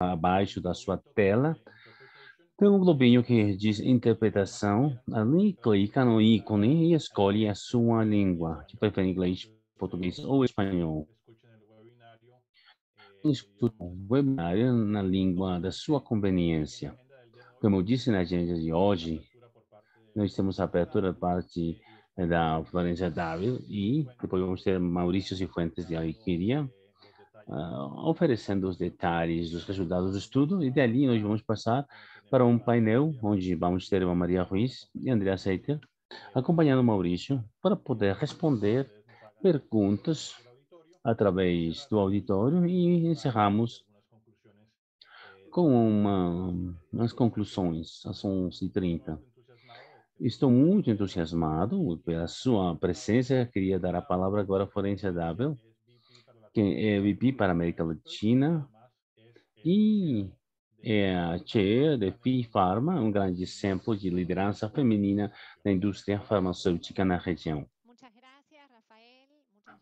abaixo da sua tela, tem um globinho que diz interpretação. Ali, clica no ícone e escolhe a sua língua, de preferência inglês, português ou espanhol. Escuta o webinário na língua da sua conveniência. Como eu disse na agenda de hoje, nós temos a abertura da parte da Florência Dávila e depois vamos ter Maurício Cifuentes de Alqueria, oferecendo os detalhes dos resultados do estudo, e dali nós vamos passar para um painel onde vamos ter a Maria Ruiz e Andrea Seiter acompanhando o Maurício para poder responder perguntas através do auditório e encerramos com umas conclusões às 11h30. Estou muito entusiasmado pela sua presença. Queria dar a palavra agora à Florência Dável, que é VP para a América Latina e é a chair de FIPharma, um grande exemplo de liderança feminina da indústria farmacêutica na região.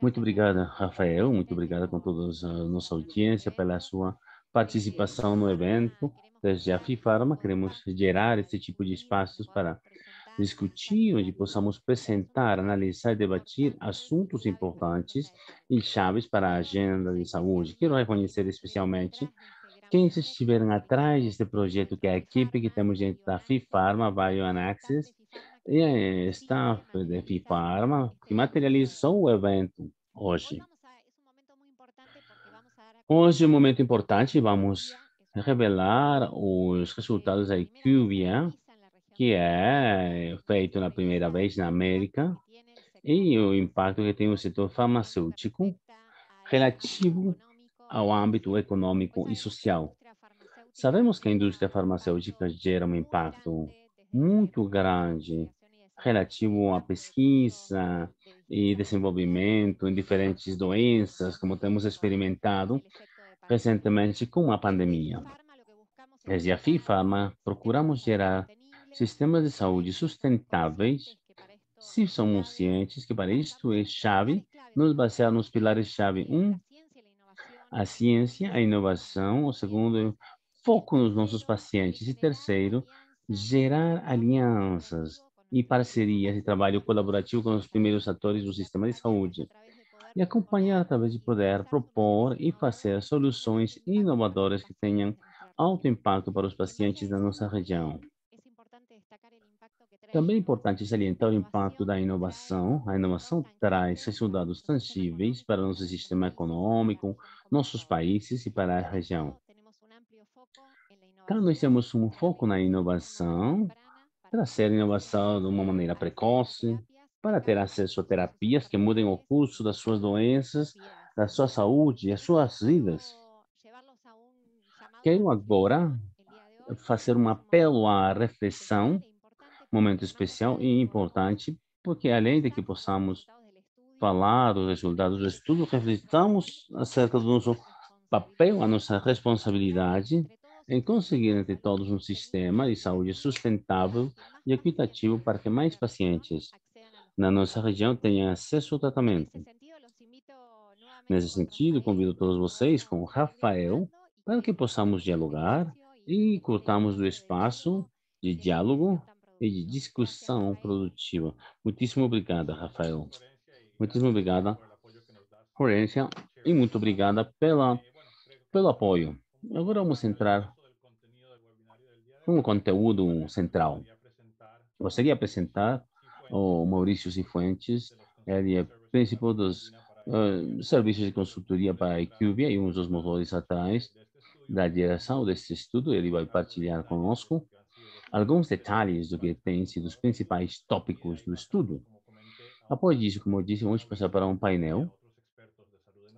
Muito obrigada, Rafael. Muito obrigada com toda a nossa audiência pela sua participação no evento. Desde a FIPharma, queremos gerar esse tipo de espaços para discutir, onde possamos apresentar, analisar e debater assuntos importantes e chaves para a agenda de saúde. Quero reconhecer especialmente quem estiveram atrás deste projeto, que é a equipe que temos dentro da FIPharma, Bioanaxis, e a staff da FIPharma, que materializou o evento hoje. Hoje é um momento importante, vamos revelar os resultados da IQVIA, que é feito na primeira vez na América, e o impacto que tem o setor farmacêutico relativo ao âmbito econômico e social. Sabemos que a indústria farmacêutica gera um impacto muito grande relativo à pesquisa e desenvolvimento em diferentes doenças, como temos experimentado recentemente com a pandemia. Desde a FIFARMA, procuramos gerar sistemas de saúde sustentáveis, se somos cientes que para isto é chave nos basear nos pilares-chave. A ciência, a inovação. O segundo, foco nos nossos pacientes. E terceiro, gerar alianças e parcerias e trabalho colaborativo com os primeiros atores do sistema de saúde. E acompanhar através de poder propor e fazer soluções inovadoras que tenham alto impacto para os pacientes da nossa região. Também é importante salientar o impacto da inovação. A inovação traz resultados tangíveis para nosso sistema econômico, nossos países e para a região. Então, nós temos um foco na inovação, trazer inovação de uma maneira precoce, para ter acesso a terapias que mudem o curso das suas doenças, da sua saúde e as suas vidas. Quero agora fazer um apelo à reflexão, momento especial e importante, porque além de que possamos falar dos resultados do estudo, refletamos acerca do nosso papel, a nossa responsabilidade em conseguir entre todos um sistema de saúde sustentável e equitativo para que mais pacientes na nossa região tenham acesso ao tratamento. Nesse sentido, convido todos vocês, com o Rafael, para que possamos dialogar e curtamos do espaço de diálogo e de discussão produtiva. Muitíssimo obrigada, Rafael. Muitíssimo obrigada, Florência, e muito obrigada pelo apoio. Agora vamos entrar no conteúdo central. Gostaria de apresentar o Maurício Cifuentes, ele é principal dos serviços de consultoria para a IQVIA e um dos motores atrás da direção desse estudo. Ele vai partilhar conosco alguns detalhes do que tem sido os principais tópicos do estudo. Após isso, como eu disse, vamos passar para um painel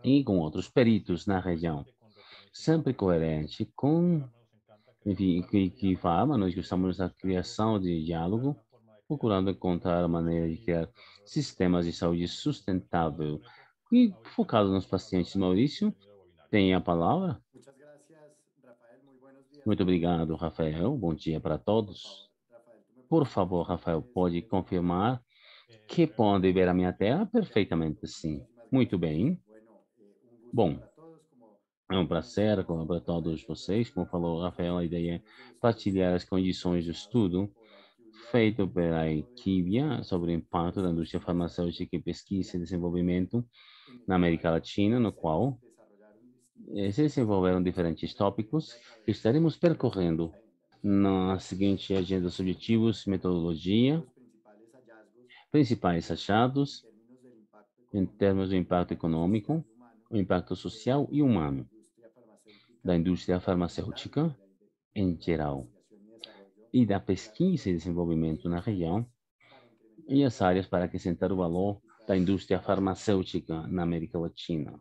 e com outros peritos na região, sempre coerente com, enfim, que fala, nós gostamos da criação de diálogo, procurando encontrar a maneira de criar sistemas de saúde sustentável e focado nos pacientes. Maurício, tem a palavra. Muito obrigado, Rafael. Bom dia para todos. Por favor, Rafael, pode confirmar que pode ver a minha tela? Perfeitamente, sim. Muito bem. Bom, É um prazer colaborar com todos vocês. Como falou Rafael, a ideia é partilhar as condições do estudo feito pela equipe sobre o impacto da indústria farmacêutica e pesquisa e desenvolvimento na América Latina, no qual se desenvolveram diferentes tópicos que estaremos percorrendo na seguinte agenda: objetivos, metodologia, principais achados em termos do impacto econômico, o impacto social e humano da indústria farmacêutica em geral e da pesquisa e desenvolvimento na região e as áreas para acrescentar o valor da indústria farmacêutica na América Latina.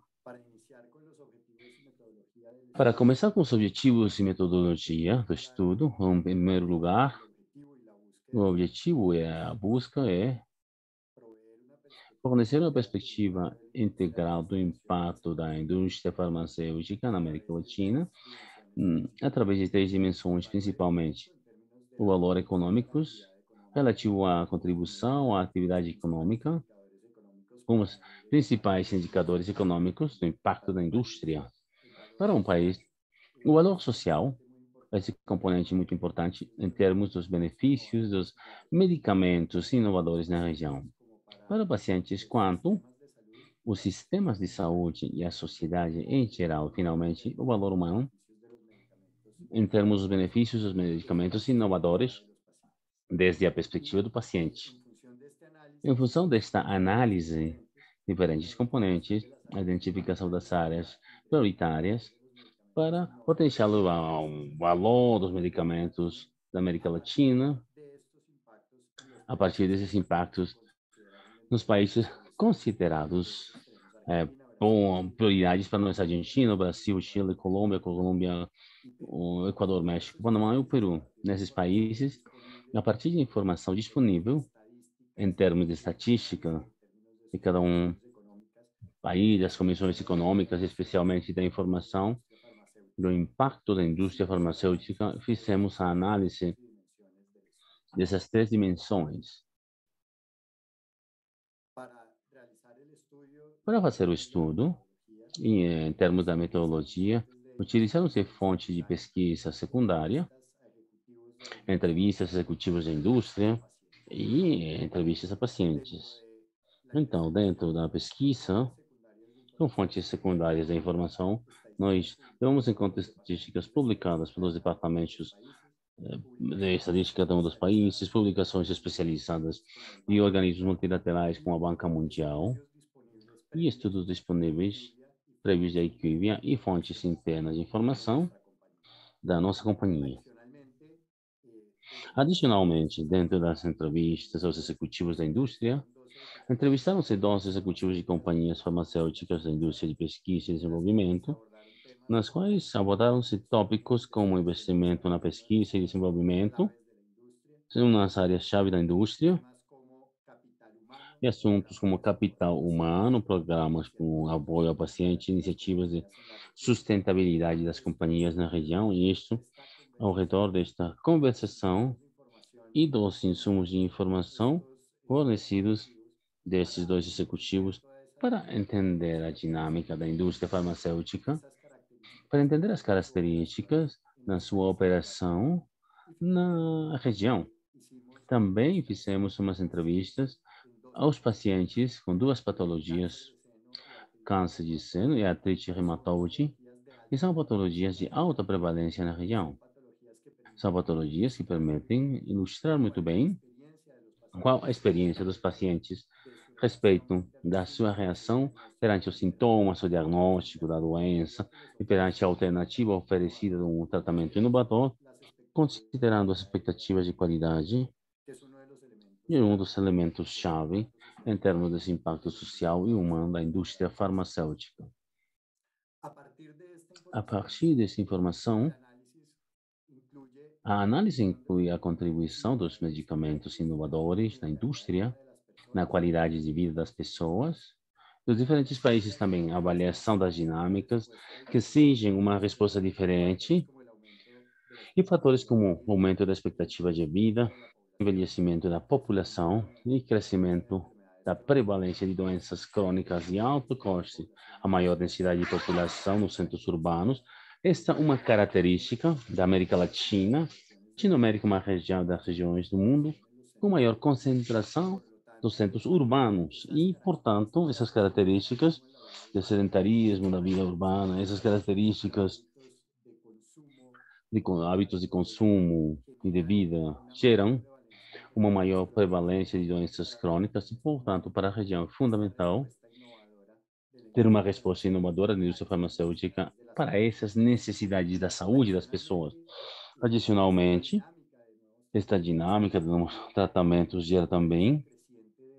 Para começar com os objetivos e metodologia do estudo, em primeiro lugar, o objetivo a busca é fornecer uma perspectiva integral do impacto da indústria farmacêutica na América Latina, através de três dimensões, principalmente o valor econômicos, relativo à contribuição à atividade econômica, como os principais indicadores econômicos do impacto da indústria para um país. O valor social, esse componente muito importante em termos dos benefícios dos medicamentos inovadores na região, para pacientes, quanto os sistemas de saúde e a sociedade em geral. Finalmente, o valor humano, em termos dos benefícios dos medicamentos inovadores, desde a perspectiva do paciente. Em função desta análise, diferentes componentes, a identificação das áreas prioritárias para potenciar o valor dos medicamentos da América Latina, a partir desses impactos nos países considerados com prioridades para nós: Argentina, Brasil, Chile, Colômbia, o Equador, México, Panamá e o Peru. Nesses países, a partir de informação disponível em termos de estatística de cada um país, das comissões econômicas, especialmente da informação do impacto da indústria farmacêutica, fizemos a análise dessas três dimensões. Para fazer o estudo, em termos da metodologia, utilizaram-se fontes de pesquisa secundária, entrevistas a executivos da indústria e entrevistas a pacientes. Então, dentro da pesquisa, com fontes secundárias da informação, nós levamos em conta estatísticas publicadas pelos departamentos de estatística de cada um dos países, publicações especializadas de organismos multilaterais como a Banca Mundial e estudos disponíveis prévios da IQVIA e fontes internas de informação da nossa companhia. Adicionalmente, dentro das entrevistas aos executivos da indústria, entrevistaram-se 12 executivos de companhias farmacêuticas da indústria de pesquisa e desenvolvimento, nas quais abordaram-se tópicos como investimento na pesquisa e desenvolvimento, são nas áreas-chave da indústria, e assuntos como capital humano, programas com apoio ao paciente, iniciativas de sustentabilidade das companhias na região, e isto ao redor desta conversação e dos insumos de informação fornecidos desses dois executivos para entender a dinâmica da indústria farmacêutica, para entender as características da sua operação na região. Também fizemos umas entrevistas aos pacientes com duas patologias, câncer de seno e artrite reumatoide, que são patologias de alta prevalência na região. São patologias que permitem ilustrar muito bem qual a experiência dos pacientes a respeito da sua reação perante os sintomas, o diagnóstico da doença e perante a alternativa oferecida de um tratamento inovador, considerando as expectativas de qualidade e um dos elementos-chave em termos desse impacto social e humano da indústria farmacêutica. A partir dessa informação, a análise inclui a contribuição dos medicamentos inovadores na indústria, na qualidade de vida das pessoas, dos diferentes países também, a avaliação das dinâmicas que exigem uma resposta diferente e fatores como o aumento da expectativa de vida, envelhecimento da população e crescimento da prevalência de doenças crônicas de alto custo, a maior densidade de população nos centros urbanos. Esta é uma característica da América Latina. Latinoamérica é uma região das regiões do mundo com maior concentração dos centros urbanos e, portanto, essas características de sedentarismo da vida urbana, essas características de hábitos de consumo e de vida geram uma maior prevalência de doenças crônicas e, portanto, para a região é fundamental ter uma resposta inovadora da indústria farmacêutica para essas necessidades da saúde das pessoas. Adicionalmente, esta dinâmica de novos tratamentos gera também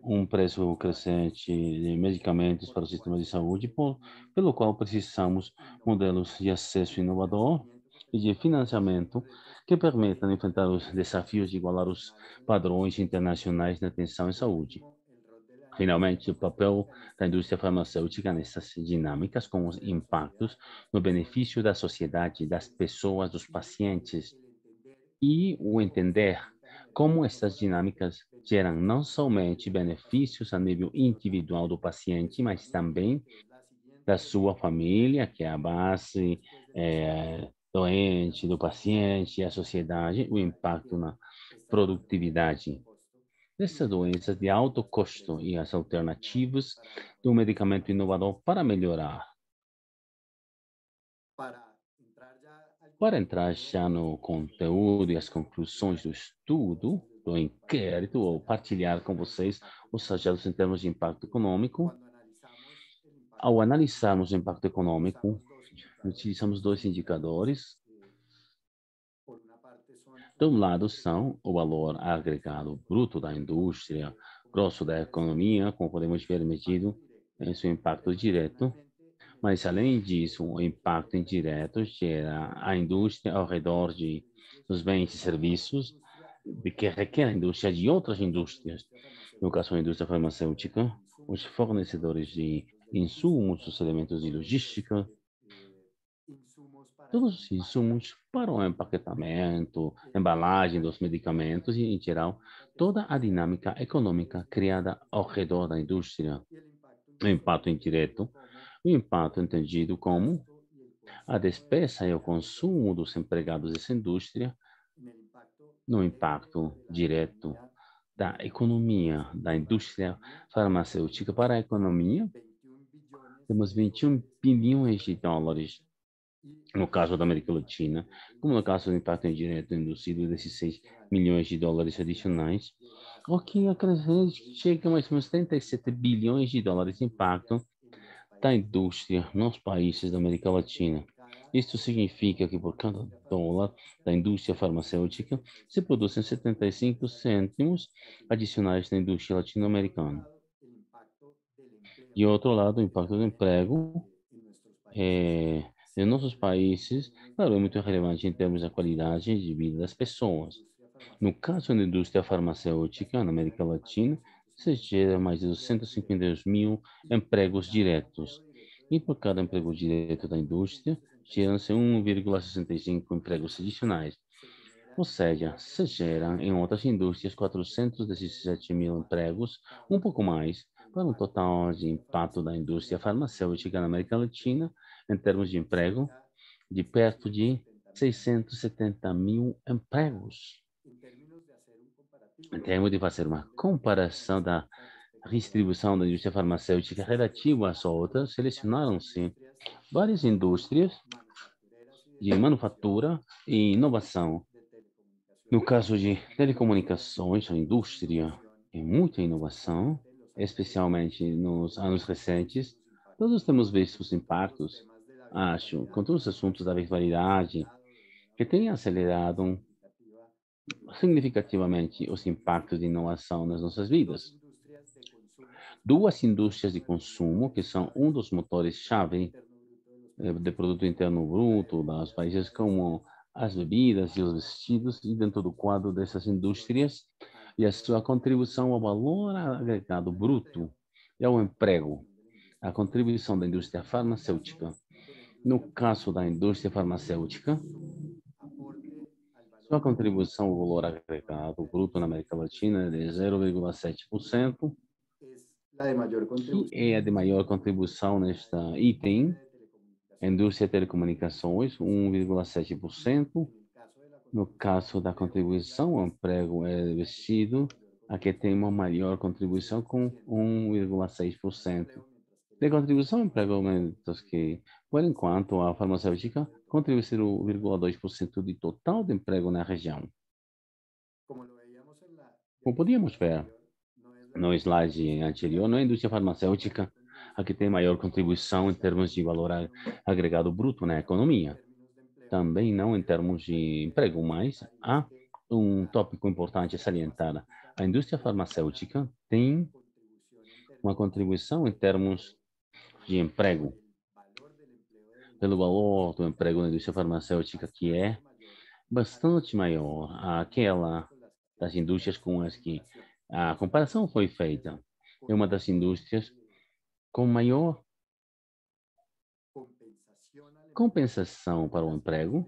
um preço crescente de medicamentos para o sistema de saúde, pelo qual precisamos modelos de acesso inovador e de financiamento que permitam enfrentar os desafios de igualar os padrões internacionais na atenção à saúde. Finalmente, o papel da indústria farmacêutica nessas dinâmicas, com os impactos no benefício da sociedade, das pessoas, dos pacientes, e o entender como essas dinâmicas geram não somente benefícios a nível individual do paciente, mas também da sua família, que é a base doente do paciente, a sociedade, o impacto na produtividade dessas doenças de alto custo e as alternativas do medicamento inovador para melhorar. Para entrar já no conteúdo e as conclusões do estudo, do inquérito, ou partilhar com vocês os achados em termos de impacto econômico, ao analisarmos o impacto econômico, utilizamos dois indicadores. De um lado são o valor agregado bruto da indústria, grosso da economia, como podemos ver medido em seu impacto direto, mas além disso, o impacto indireto gera a indústria ao redor dos bens e serviços de que requer a indústria de outras indústrias. No caso da indústria farmacêutica, os fornecedores de insumos, os elementos de logística, todos os insumos para o empaquetamento, embalagem dos medicamentos e, em geral, toda a dinâmica econômica criada ao redor da indústria. O impacto indireto, o impacto entendido como a despesa e o consumo dos empregados dessa indústria, no impacto direto da economia, da indústria farmacêutica para a economia, temos 21 bilhões de dólares no caso da América Latina, como no caso do impacto indireto induzido desses 6 milhões de dólares adicionais, o que acrescenta chega a mais ou menos 37 bilhões de dólares de impacto da indústria nos países da América Latina. Isto significa que por cada dólar da indústria farmacêutica se produzem 75 cêntimos adicionais na indústria latino-americana. De outro lado, o impacto do emprego em nossos países, claro, é muito relevante em termos da qualidade de vida das pessoas. No caso da indústria farmacêutica na América Latina, se gera mais de 252 mil empregos diretos. E por cada emprego direto da indústria, geram-se 1,65 empregos adicionais. Ou seja, se geram em outras indústrias 417 mil empregos, um pouco mais, para um total de impacto da indústria farmacêutica na América Latina, em termos de emprego, de perto de 670 mil empregos. Em termos de fazer uma comparação da distribuição da indústria farmacêutica relativa às outras, selecionaram-se várias indústrias de manufatura e inovação. No caso de telecomunicações, a indústria tem muita inovação, especialmente nos anos recentes. Todos temos visto os impactos, acho, com todos os assuntos da virtualidade, que têm acelerado significativamente os impactos de inovação nas nossas vidas. Duas indústrias de consumo, que são um dos motores-chave de produto interno bruto dos países, como as bebidas e os vestidos, e dentro do quadro dessas indústrias, e a sua contribuição ao valor agregado bruto e ao emprego, a contribuição da indústria farmacêutica. No caso da indústria farmacêutica, sua contribuição ao valor agregado bruto na América Latina é de 0,7%, que é a de maior contribuição nesta item, a indústria de telecomunicações, 1,7%. No caso da contribuição ao emprego é vestido, a que tem uma maior contribuição com 1,6%. De contribuição ao emprego, aumentos que, por enquanto, a farmacêutica contribui 0,2% de total de emprego na região. Como podíamos ver no slide anterior, não é a indústria farmacêutica a que tem maior contribuição em termos de valor agregado bruto na economia. Também não em termos de emprego, mas há um tópico importante a salientar. A indústria farmacêutica tem uma contribuição em termos de emprego, pelo valor do emprego na indústria farmacêutica, que é bastante maior àquela das indústrias com as que a comparação foi feita. É uma das indústrias com maior compensação para o emprego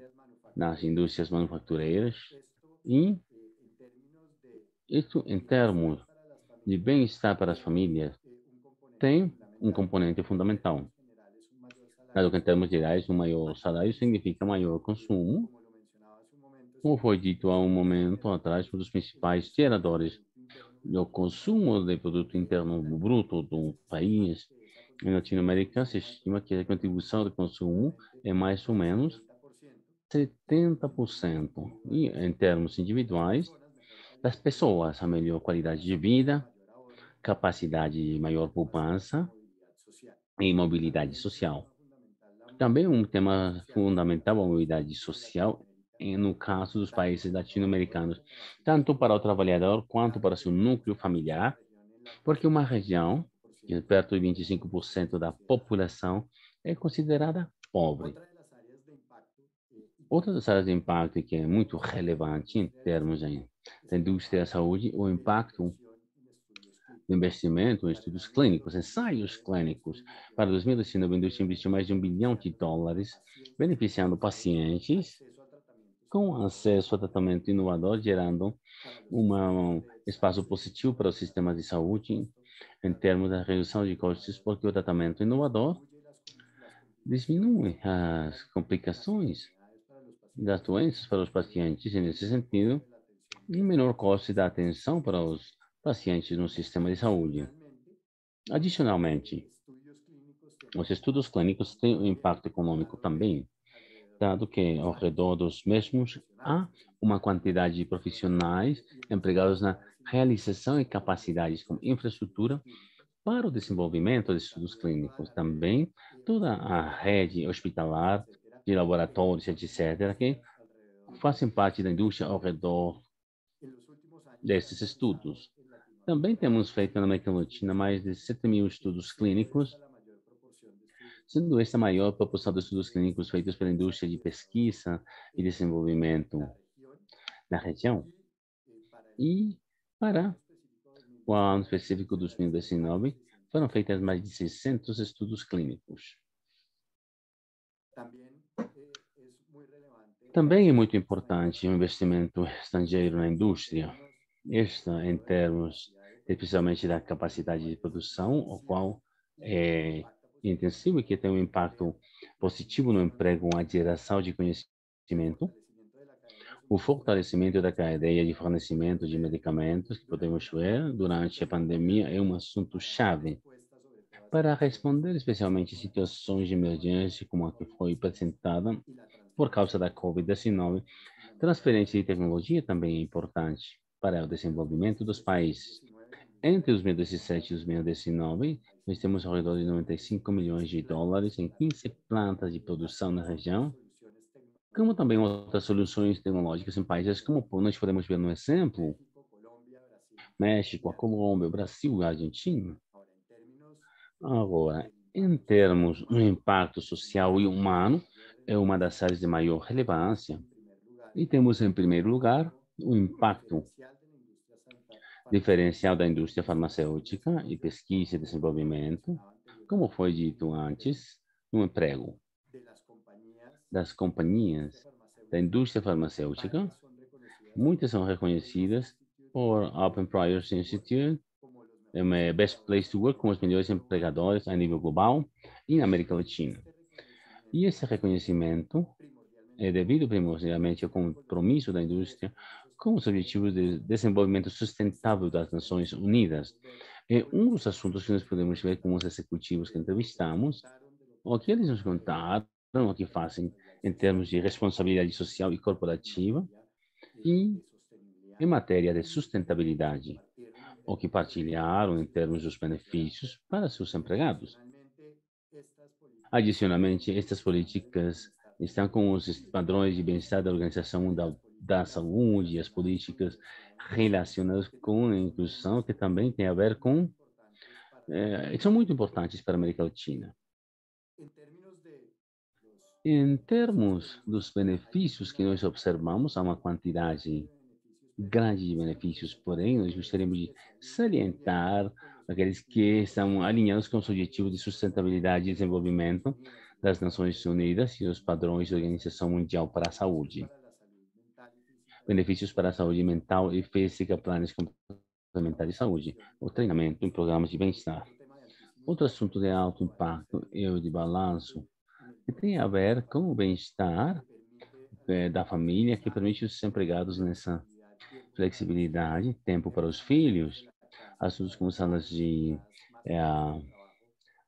nas indústrias manufatureiras e isso, em termos de bem-estar para as famílias, tem um componente fundamental. Dado que, em termos gerais, um maior salário significa maior consumo. Como foi dito há um momento atrás, um dos principais geradores do consumo de produto interno bruto do país, em Latinoamérica, se estima que a contribuição de consumo é mais ou menos 70%. E, em termos individuais, das pessoas, a melhor qualidade de vida, capacidade de maior poupança e mobilidade social. Também um tema fundamental, a mobilidade social, no caso dos países latino-americanos, tanto para o trabalhador quanto para seu núcleo familiar, porque uma região, que é perto de 25% da população, é considerada pobre. Outra das áreas de impacto que é muito relevante em termos da indústria da saúde, o impacto do investimento em estudos clínicos, ensaios clínicos. Para 2019, a indústria investiu mais de US$ 1 bilhão, beneficiando pacientes com acesso a tratamento inovador, gerando um espaço positivo para o sistema de saúde em termos da redução de custos, porque o tratamento inovador diminui as complicações das doenças para os pacientes, e, nesse sentido, e menor custo da atenção para os pacientes no sistema de saúde. Adicionalmente, os estudos clínicos têm um impacto econômico também, dado que ao redor dos mesmos há uma quantidade de profissionais empregados na realização e capacidades como infraestrutura para o desenvolvimento de estudos clínicos. Também toda a rede hospitalar, de laboratórios, etc., que fazem parte da indústria ao redor desses estudos. Também temos feito na América Latina mais de 7.000 estudos clínicos, sendo esta a maior proporção de estudos clínicos feitos pela indústria de pesquisa e desenvolvimento na região. E, para o ano específico de 2019, foram feitos mais de 600 estudos clínicos. Também é muito importante o investimento estrangeiro na indústria, esta em termos especialmente da capacidade de produção, o qual é intensivo e que tem um impacto positivo no emprego, a geração de conhecimento, o fortalecimento da cadeia de fornecimento de medicamentos, que podemos ver durante a pandemia, é um assunto-chave para responder especialmente situações de emergência como a que foi apresentada por causa da Covid-19. Transferência de tecnologia também é importante para o desenvolvimento dos países. Entre 2017 e 2019, nós temos ao redor de US$ 95 milhões em 15 plantas de produção na região, como também outras soluções tecnológicas em países como nós podemos ver no exemplo, México, a Colômbia, o Brasil, a Argentina. Agora, em termos do impacto social e humano, é uma das áreas de maior relevância. E temos, em primeiro lugar, o impacto diferencial da indústria farmacêutica e pesquisa e desenvolvimento, como foi dito antes, no emprego das companhias da indústria farmacêutica. Muitas são reconhecidas por Open Priors Institute Best Place to Work com os melhores empregadores a nível global e na América Latina. E esse reconhecimento é devido primordialmente ao compromisso da indústria com os Objetivos de Desenvolvimento Sustentável das Nações Unidas. É um dos assuntos que nós podemos ver com os executivos que entrevistamos, o que eles nos contaram, o que fazem em termos de responsabilidade social e corporativa e em matéria de sustentabilidade, o que partilharam em termos dos benefícios para seus empregados. Adicionalmente, estas políticas estão com os padrões de bem-estar da Organização da Saúde e as políticas relacionadas com a inclusão, que também tem a ver com, são muito importantes para a América Latina. Em termos dos benefícios que nós observamos, há uma quantidade grande de benefícios, porém, nós gostaríamos de salientar aqueles que estão alinhados com os Objetivos de Sustentabilidade e Desenvolvimento das Nações Unidas e os padrões da Organização Mundial para a Saúde. Benefícios para a saúde mental e física, planos complementares de saúde, o treinamento em programas de bem-estar. Outro assunto de alto impacto é o de balanço, que tem a ver com o bem-estar da família, que permite os empregados nessa flexibilidade, tempo para os filhos, assuntos como salas de é,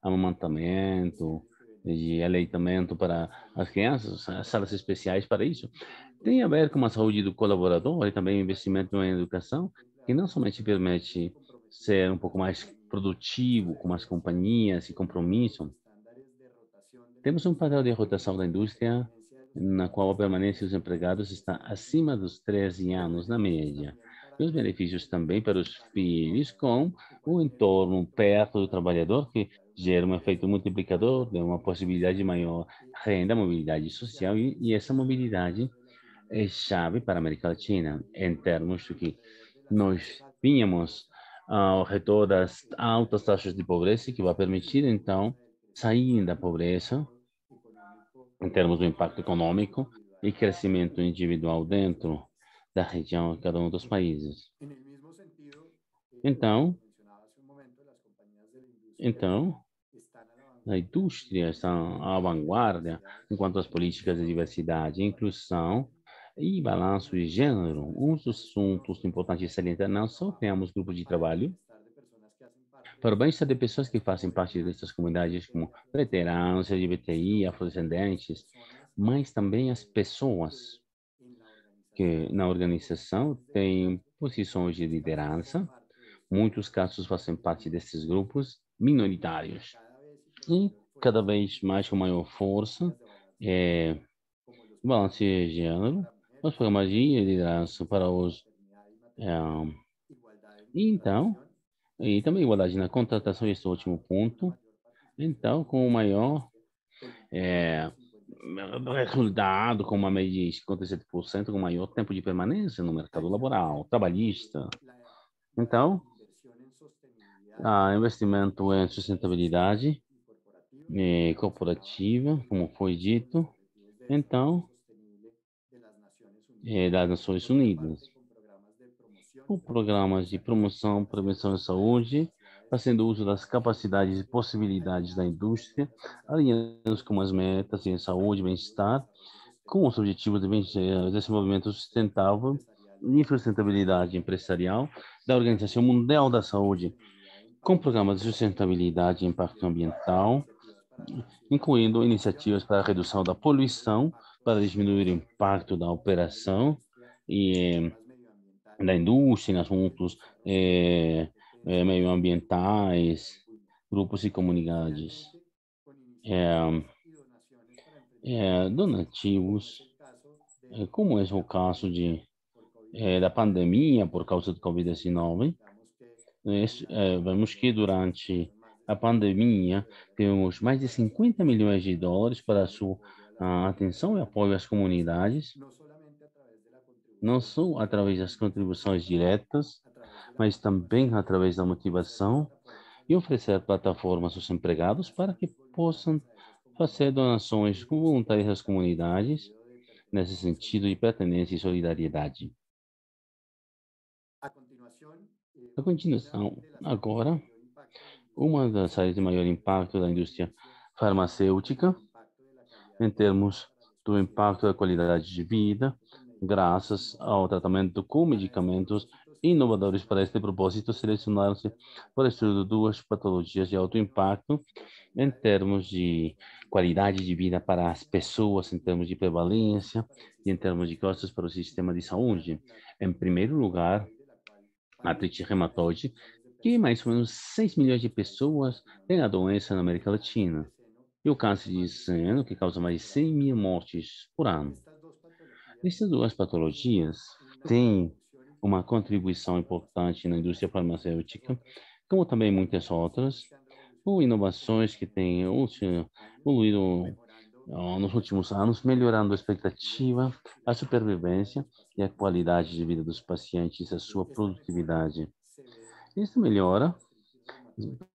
amamantamento, de aleitamento para as crianças, salas especiais para isso. Tem a ver com a saúde do colaborador e também investimento em educação, que não somente permite ser um pouco mais produtivo com as companhias e compromisso. Temos um padrão de rotação da indústria na qual a permanência dos empregados está acima dos 13 anos na média. E os benefícios também para os filhos com o entorno perto do trabalhador, que gera um efeito multiplicador, de uma possibilidade de maior renda, mobilidade social, e essa mobilidade é chave para a América Latina, em termos de que nós tínhamos ao redor das altas taxas de pobreza, que vai permitir, então, sair da pobreza, em termos do impacto econômico e crescimento individual dentro da região de cada um dos países. Então, então, a indústria está à vanguarda enquanto às políticas de diversidade, inclusão e balanço de gênero. Um dos assuntos importantes salientar, não só temos grupos de trabalho para o bem-estar de pessoas que fazem parte dessas comunidades, como veteranos, LGBTI, afrodescendentes, mas também as pessoas que na organização têm posições de liderança. Muitos casos fazem parte desses grupos minoritários. E cada vez mais com maior força, é, balanço de gênero, os programas de liderança para os. É, então, e também igualdade na contratação, esse é o último ponto. Então, com o maior é, resultado, com uma média de 57%, com maior tempo de permanência no mercado laboral, trabalhista. Então, investimento em sustentabilidade corporativa, como foi dito, então, das Nações Unidas. Por programas de promoção, prevenção e saúde, fazendo uso das capacidades e possibilidades da indústria, alinhando com as metas em saúde e bem-estar, com os objetivos de desenvolvimento sustentável e sustentabilidade empresarial da Organização Mundial da Saúde, com programas de sustentabilidade e impacto ambiental, incluindo iniciativas para a redução da poluição, para diminuir o impacto da operação e da indústria em assuntos medioambientais, grupos e comunidades é, donativos, como é o caso da pandemia por causa do Covid-19. Vemos que durante a pandemia temos mais de 50 milhões de dólares para a sua atenção e apoio às comunidades, não só através das contribuições diretas, mas também através da motivação e oferecer plataformas aos empregados para que possam fazer donações voluntárias às comunidades, nesse sentido de pertenência e solidariedade. A continuação, agora, uma das áreas de maior impacto da indústria farmacêutica, em termos do impacto da qualidade de vida, graças ao tratamento com medicamentos inovadores para este propósito, selecionaram-se para estudo duas patologias de alto impacto em termos de qualidade de vida para as pessoas, em termos de prevalência e em termos de custos para o sistema de saúde. Em primeiro lugar, a artrite reumatoide, que mais ou menos 6 milhões de pessoas têm a doença na América Latina. E o câncer de seno, que causa mais de 100 mil mortes por ano. Essas duas patologias têm uma contribuição importante na indústria farmacêutica, como também muitas outras, com inovações que têm evoluído nos últimos anos, melhorando a expectativa, a supervivência e a qualidade de vida dos pacientes e a sua produtividade. Isso melhora,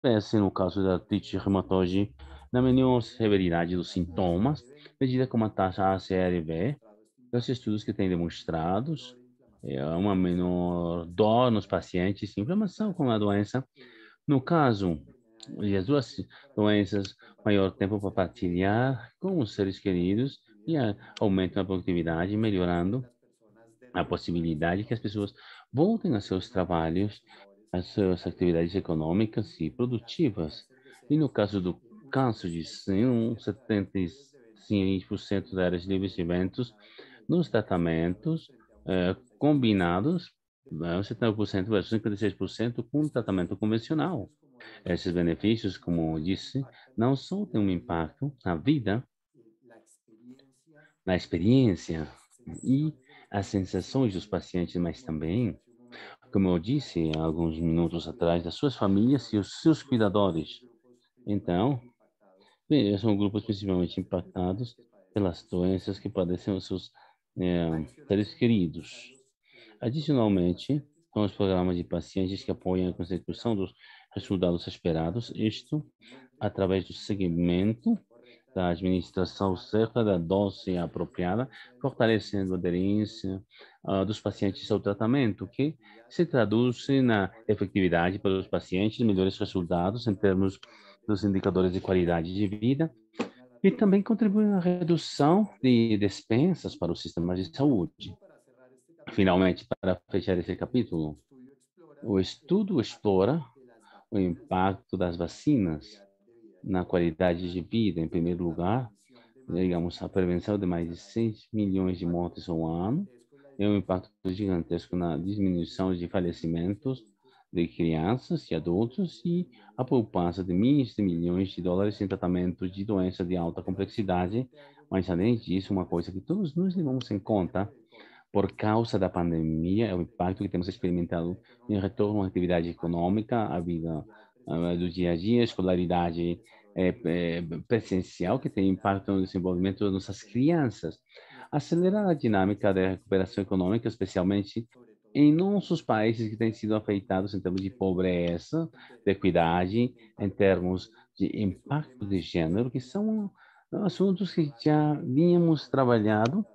parece no caso da artrite reumatoide, na menor severidade dos sintomas, medida como a taxa ACR-V, os estudos que têm demonstrados uma menor dor nos pacientes, inflamação com a doença. No caso, e as duas doenças, maior tempo para partilhar com os seres queridos e aumento na produtividade, melhorando a possibilidade que as pessoas voltem a seus trabalhos, às suas atividades econômicas e produtivas. E no caso do câncer de seno, 75% das áreas livres de eventos nos tratamentos combinados, 70% versus 56% com tratamento convencional. Esses benefícios, como eu disse, não só têm um impacto na vida, na experiência e as sensações dos pacientes, mas também, como eu disse há alguns minutos atrás, das suas famílias e os seus cuidadores. Então, bem, são grupos principalmente impactados pelas doenças que padecem os seus seres queridos. Adicionalmente, são os programas de pacientes que apoiam a consecução dos resultados esperados, isto através do segmento da administração certa da dose apropriada, fortalecendo a aderência dos pacientes ao tratamento, que se traduz na efetividade para os pacientes, melhores resultados em termos dos indicadores de qualidade de vida e também contribui na redução de despesas para os sistemas de saúde. Finalmente, para fechar esse capítulo, o estudo explora o impacto das vacinas na qualidade de vida, em primeiro lugar, digamos, a prevenção de mais de 6 milhões de mortes ao ano, é um impacto gigantesco na diminuição de falecimentos de crianças e adultos e a poupança de milhões de milhões de dólares em tratamento de doenças de alta complexidade. Mas, além disso, uma coisa que todos nós levamos em conta por causa da pandemia, é o impacto que temos experimentado em retorno à atividade econômica, à vida do dia a dia, escolaridade presencial, que tem impacto no desenvolvimento das nossas crianças. Acelerar a dinâmica da recuperação econômica, especialmente em nossos países que têm sido afetados em termos de pobreza, de equidade, em termos de impacto de gênero, que são assuntos que já vínhamos trabalhando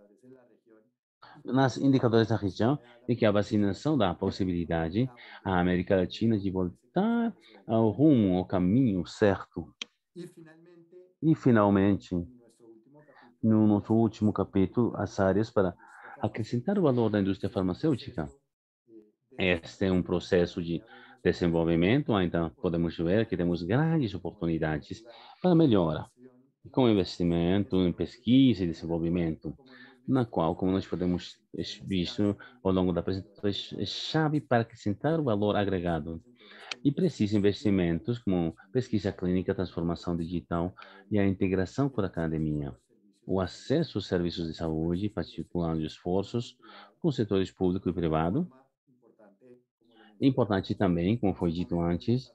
nas indicadores da região e que a vacinação dá a possibilidade à América Latina de voltar ao rumo, ao caminho certo. E, finalmente, no nosso último capítulo, as áreas para acrescentar o valor da indústria farmacêutica. Este é um processo de desenvolvimento, ainda podemos ver que temos grandes oportunidades para melhora, com investimento em pesquisa e desenvolvimento, na qual, como nós podemos visto ao longo da apresentação, é chave para acrescentar o valor agregado. E precisa investimentos como pesquisa clínica, transformação digital e a integração com a academia. O acesso aos serviços de saúde, particulando esforços com setores público e privado. É importante também, como foi dito antes,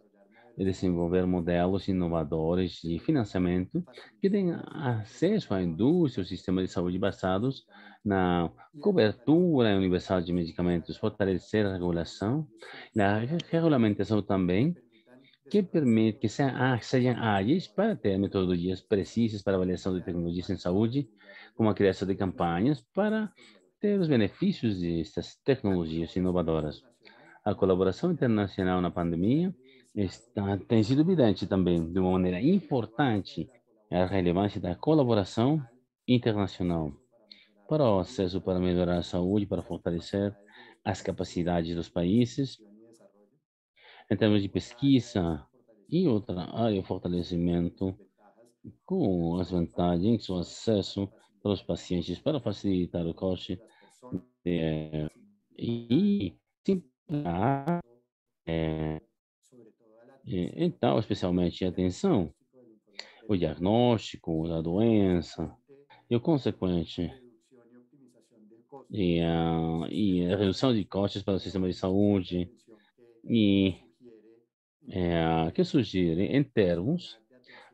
desenvolver modelos inovadores de financiamento que deem acesso à indústria, ao sistema de saúde basados na cobertura universal de medicamentos, fortalecer a regulação, a regulamentação também, que permite que sejam ágeis para ter metodologias precisas para avaliação de tecnologias em saúde, como a criação de campanhas para ter os benefícios destas tecnologias inovadoras. A colaboração internacional na pandemia tem sido evidente também, de uma maneira importante, a relevância da colaboração internacional para o acesso para melhorar a saúde, para fortalecer as capacidades dos países, em termos de pesquisa e outra área, fortalecimento com as vantagens, o acesso para os pacientes, para facilitar o corte e simplificar, então, especialmente a atenção, o diagnóstico da doença e o consequente e a redução de custos para o sistema de saúde e que sugere em termos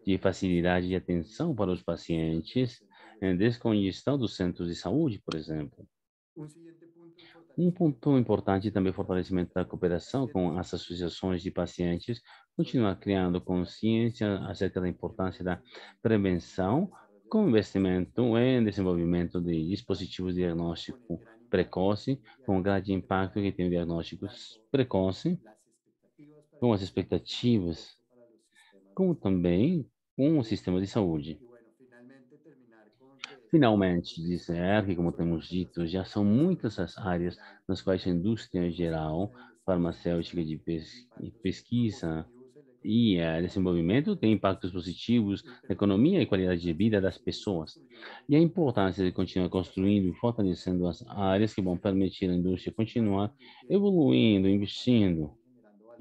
de facilidade de atenção para os pacientes, em descongestão dos centros de saúde, por exemplo. Um ponto importante também é o fortalecimento da cooperação com as associações de pacientes, continuar criando consciência acerca da importância da prevenção, com investimento em desenvolvimento de dispositivos de diagnóstico precoce, com um grande impacto que tem o diagnóstico precoce, com as expectativas, como também com o sistema de saúde. Finalmente, dizer que, como temos dito, já são muitas as áreas nas quais a indústria em geral, farmacêutica de pesquisa e desenvolvimento tem impactos positivos na economia e qualidade de vida das pessoas. E a importância de continuar construindo e fortalecendo as áreas que vão permitir à indústria continuar evoluindo, investindo,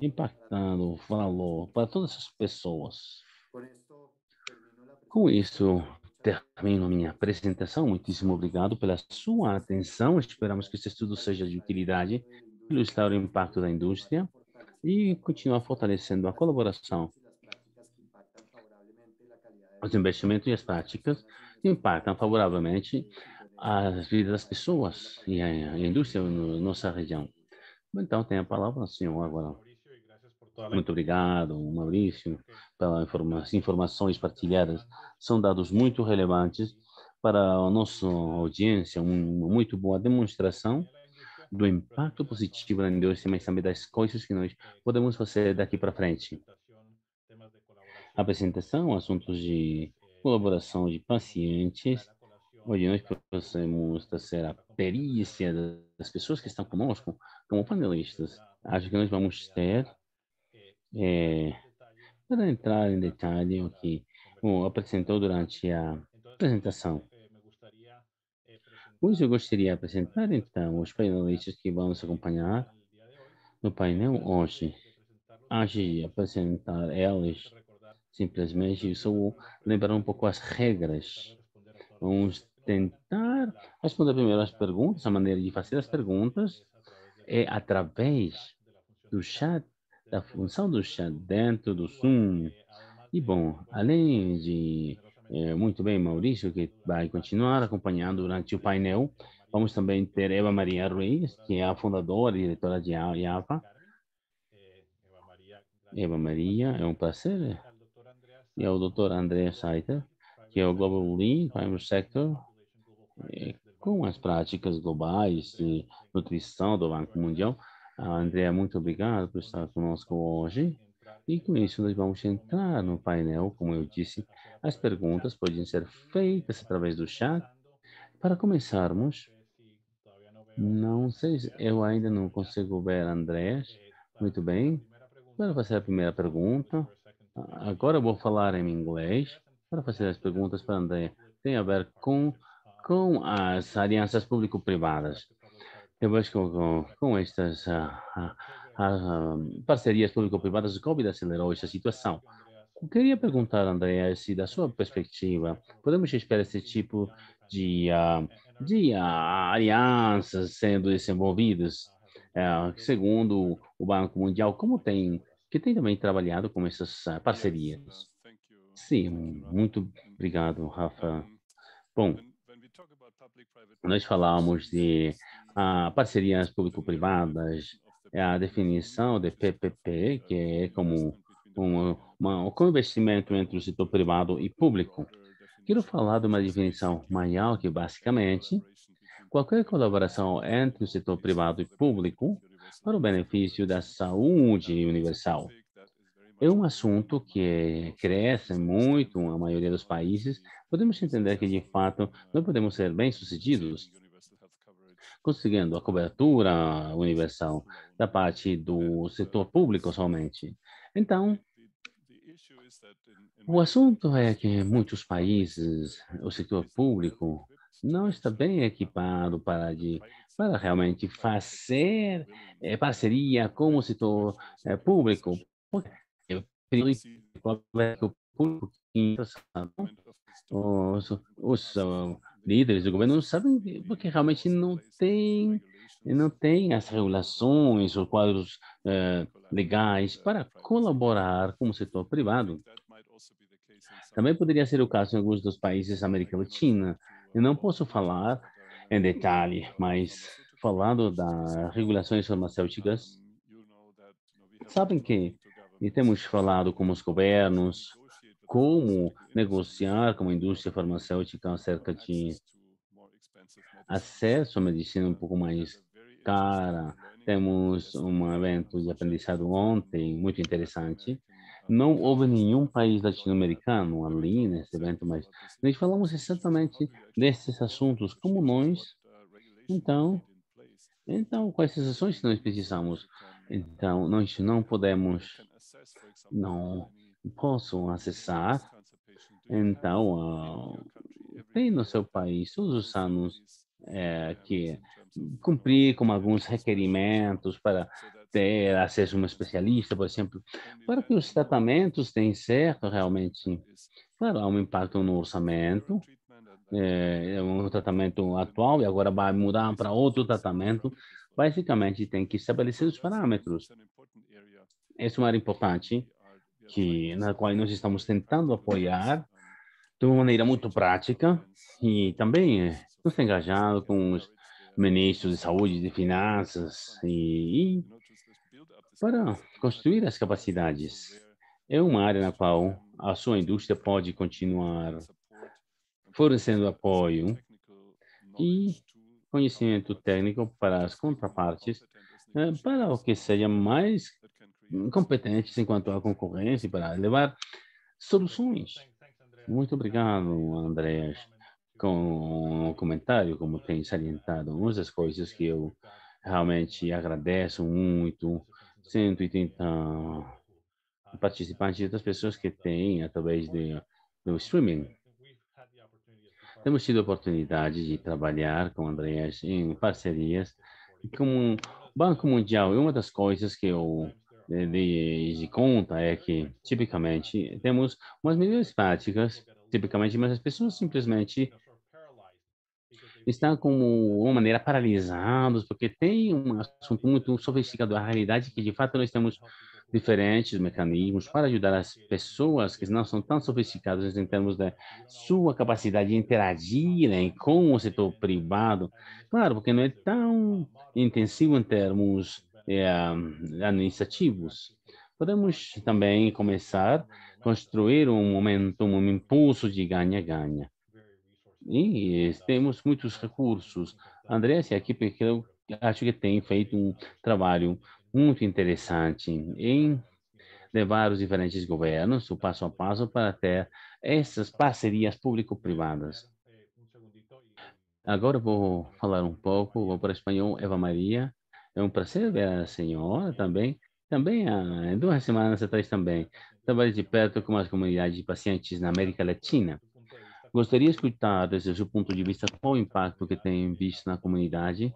impactando o valor para todas as pessoas. Com isso, termino minha apresentação. Muitíssimo obrigado pela sua atenção. Esperamos que esse estudo seja de utilidade, ilustrar o impacto da indústria e continuar fortalecendo a colaboração. Os investimentos e as práticas impactam favoravelmente as vidas das pessoas e a indústria na nossa região. Então, tem a palavra, senhor, agora. Muito obrigado, Maurício, pelas informações partilhadas. São dados muito relevantes para a nossa audiência, uma muito boa demonstração do impacto positivo da indústria, mas também das coisas que nós podemos fazer daqui para frente. Apresentação, assuntos de colaboração de pacientes. Hoje nós podemos trazer a perícia das pessoas que estão conosco como panelistas. Acho que nós vamos ter para entrar em detalhe o que apresentou durante a apresentação. Hoje eu gostaria de apresentar, então, os painelistas que vão nos acompanhar no painel hoje. Antes de apresentar eles, simplesmente só lembrar um pouco as regras. Vamos tentar responder primeiro as perguntas. A maneira de fazer as perguntas é através do chat, da função do chat dentro do Zoom. E bom, além de muito bem, Maurício, que vai continuar acompanhando durante o painel, vamos também ter Eva Maria Ruiz, que é a fundadora e diretora de IAPA. Eva Maria, é um prazer. E ao Dr. André Saiter, que é o Global Lead Private Sector, com as práticas globais de nutrição do Banco Mundial. André, muito obrigado por estar conosco hoje. E com isso nós vamos entrar no painel, como eu disse, as perguntas podem ser feitas através do chat. Para começarmos, não sei se eu ainda não consigo ver André. Muito bem. Para fazer a primeira pergunta, agora eu vou falar em inglês para fazer as perguntas para André. Tem a ver com as alianças público-privadas. Eu acho que com estas parcerias público-privadas, o Covid acelerou essa situação. Eu queria perguntar, André, se da sua perspectiva, podemos esperar esse tipo de, alianças sendo desenvolvidas, segundo o Banco Mundial, que tem também trabalhado com essas parcerias? Sim, muito obrigado, Rafa. Bom, nós falamos de parcerias público-privadas, a definição de PPP, que é como um co-investimento entre o setor privado e público. Quero falar de uma definição maior que, basicamente, qualquer colaboração entre o setor privado e público para o benefício da saúde universal. É um assunto que cresce muito na maioria dos países. Podemos entender que, de fato, não podemos ser bem-sucedidos conseguindo a cobertura universal da parte do setor público somente. Então, o assunto é que muitos países, o setor público, não está bem equipado para realmente fazer parceria com o setor público. Porque é que o público que interessado, os líderes do governo não sabem porque realmente não tem as regulações, os quadros legais para colaborar com o setor privado. Também poderia ser o caso em alguns dos países da América Latina. Eu não posso falar em detalhe, mas falando das regulações farmacêuticas, sabem que e temos falado com os governos como negociar com a indústria farmacêutica acerca de acesso à medicina um pouco mais cara. Temos um evento de aprendizado ontem, muito interessante. Não houve nenhum país latino-americano ali nesse evento, mas nós falamos exatamente desses assuntos como nós. Então, então, quais as ações que nós precisamos? Então, nós não podemos, não posso acessar. Então, tem no seu país todos os anos que cumprir com alguns requerimentos para ter acesso a um especialista, por exemplo, para que os tratamentos deem certo realmente. Claro, há um impacto no orçamento, é um tratamento atual e agora vai mudar para outro tratamento. Basicamente, tem que estabelecer os parâmetros. Essa é uma área importante na qual nós estamos tentando apoiar de uma maneira muito prática e também nos engajando com os ministros de saúde, de finanças e para construir as capacidades. É uma área na qual a sua indústria pode continuar fornecendo apoio e conhecimento técnico para as contrapartes, para o que sejam mais competentes enquanto à concorrência para levar soluções. Muito obrigado, Andréas, com o comentário, como tem salientado, umas das coisas que eu realmente agradeço muito, 130 participantes e outras pessoas que têm através do streaming. Temos tido a oportunidade de trabalhar com Andreas em parcerias com o Banco Mundial. E uma das coisas que eu dei de conta é que, tipicamente, temos umas melhores práticas, tipicamente, mas as pessoas simplesmente estão como uma maneira paralisados, porque tem um assunto muito sofisticado. A realidade é que, de fato, nós temos diferentes mecanismos para ajudar as pessoas que não são tão sofisticadas em termos da sua capacidade de interagirem com o setor privado. Claro, porque não é tão intensivo em termos administrativos. Podemos também começar a construir um momento, um impulso de ganha-ganha. E temos muitos recursos. André, essa equipe que eu acho que tem feito um trabalho muito interessante em levar os diferentes governos, o passo a passo, para ter essas parcerias público-privadas. Agora vou falar um pouco, vou para o espanhol. Eva Maria, é um prazer ver a senhora também. Também há 2 semanas atrás também trabalhei de perto com as comunidades de pacientes na América Latina. Gostaria de escutar, desde o seu ponto de vista, qual o impacto que tem visto na comunidade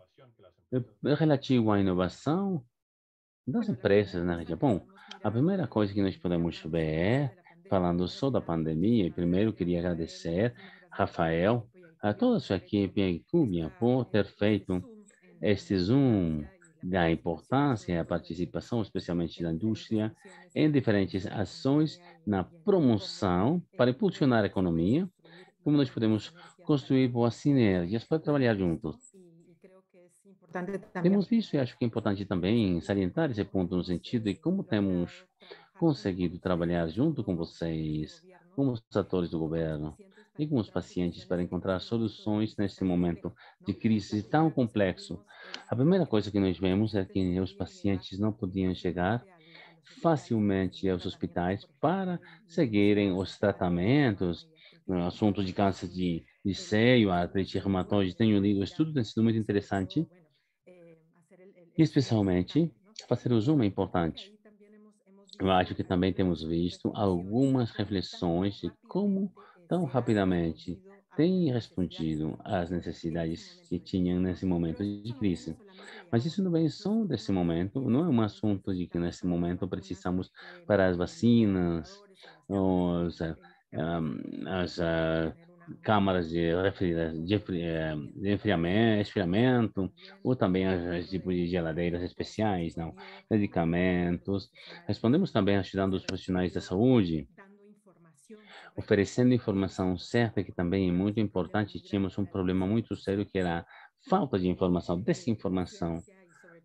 relativo à inovação das empresas na região. Bom, a primeira coisa que nós podemos ver, falando só da pandemia, primeiro queria agradecer, Rafael, a toda a sua equipe em Cúbia por ter feito este Zoom da importância e a participação, especialmente da indústria, em diferentes ações na promoção para impulsionar a economia, como nós podemos construir boas sinergias para trabalhar juntos. Temos visto, e acho que é importante também salientar esse ponto no sentido de como temos conseguido trabalhar junto com vocês, como os atores do governo. e com os pacientes para encontrar soluções neste momento de crise tão complexo. A primeira coisa que nós vemos é que os pacientes não podiam chegar facilmente aos hospitais para seguirem os tratamentos, no assunto de câncer de seio, artrite reumatoide. Tenho lido estudos, tem sido muito interessante, e especialmente fazer o zoom é importante. Eu acho que também temos visto algumas reflexões de como tão rapidamente têm respondido às necessidades que tinham nesse momento de crise. Mas isso não vem só desse momento, não é um assunto de que nesse momento precisamos para as vacinas, os, as câmaras de esfriamento, ou também os tipos de geladeiras especiais, não, medicamentos. Respondemos também ajudando os profissionais da saúde, oferecendo informação certa, que também é muito importante. Tínhamos um problema muito sério que era a falta de informação, desinformação.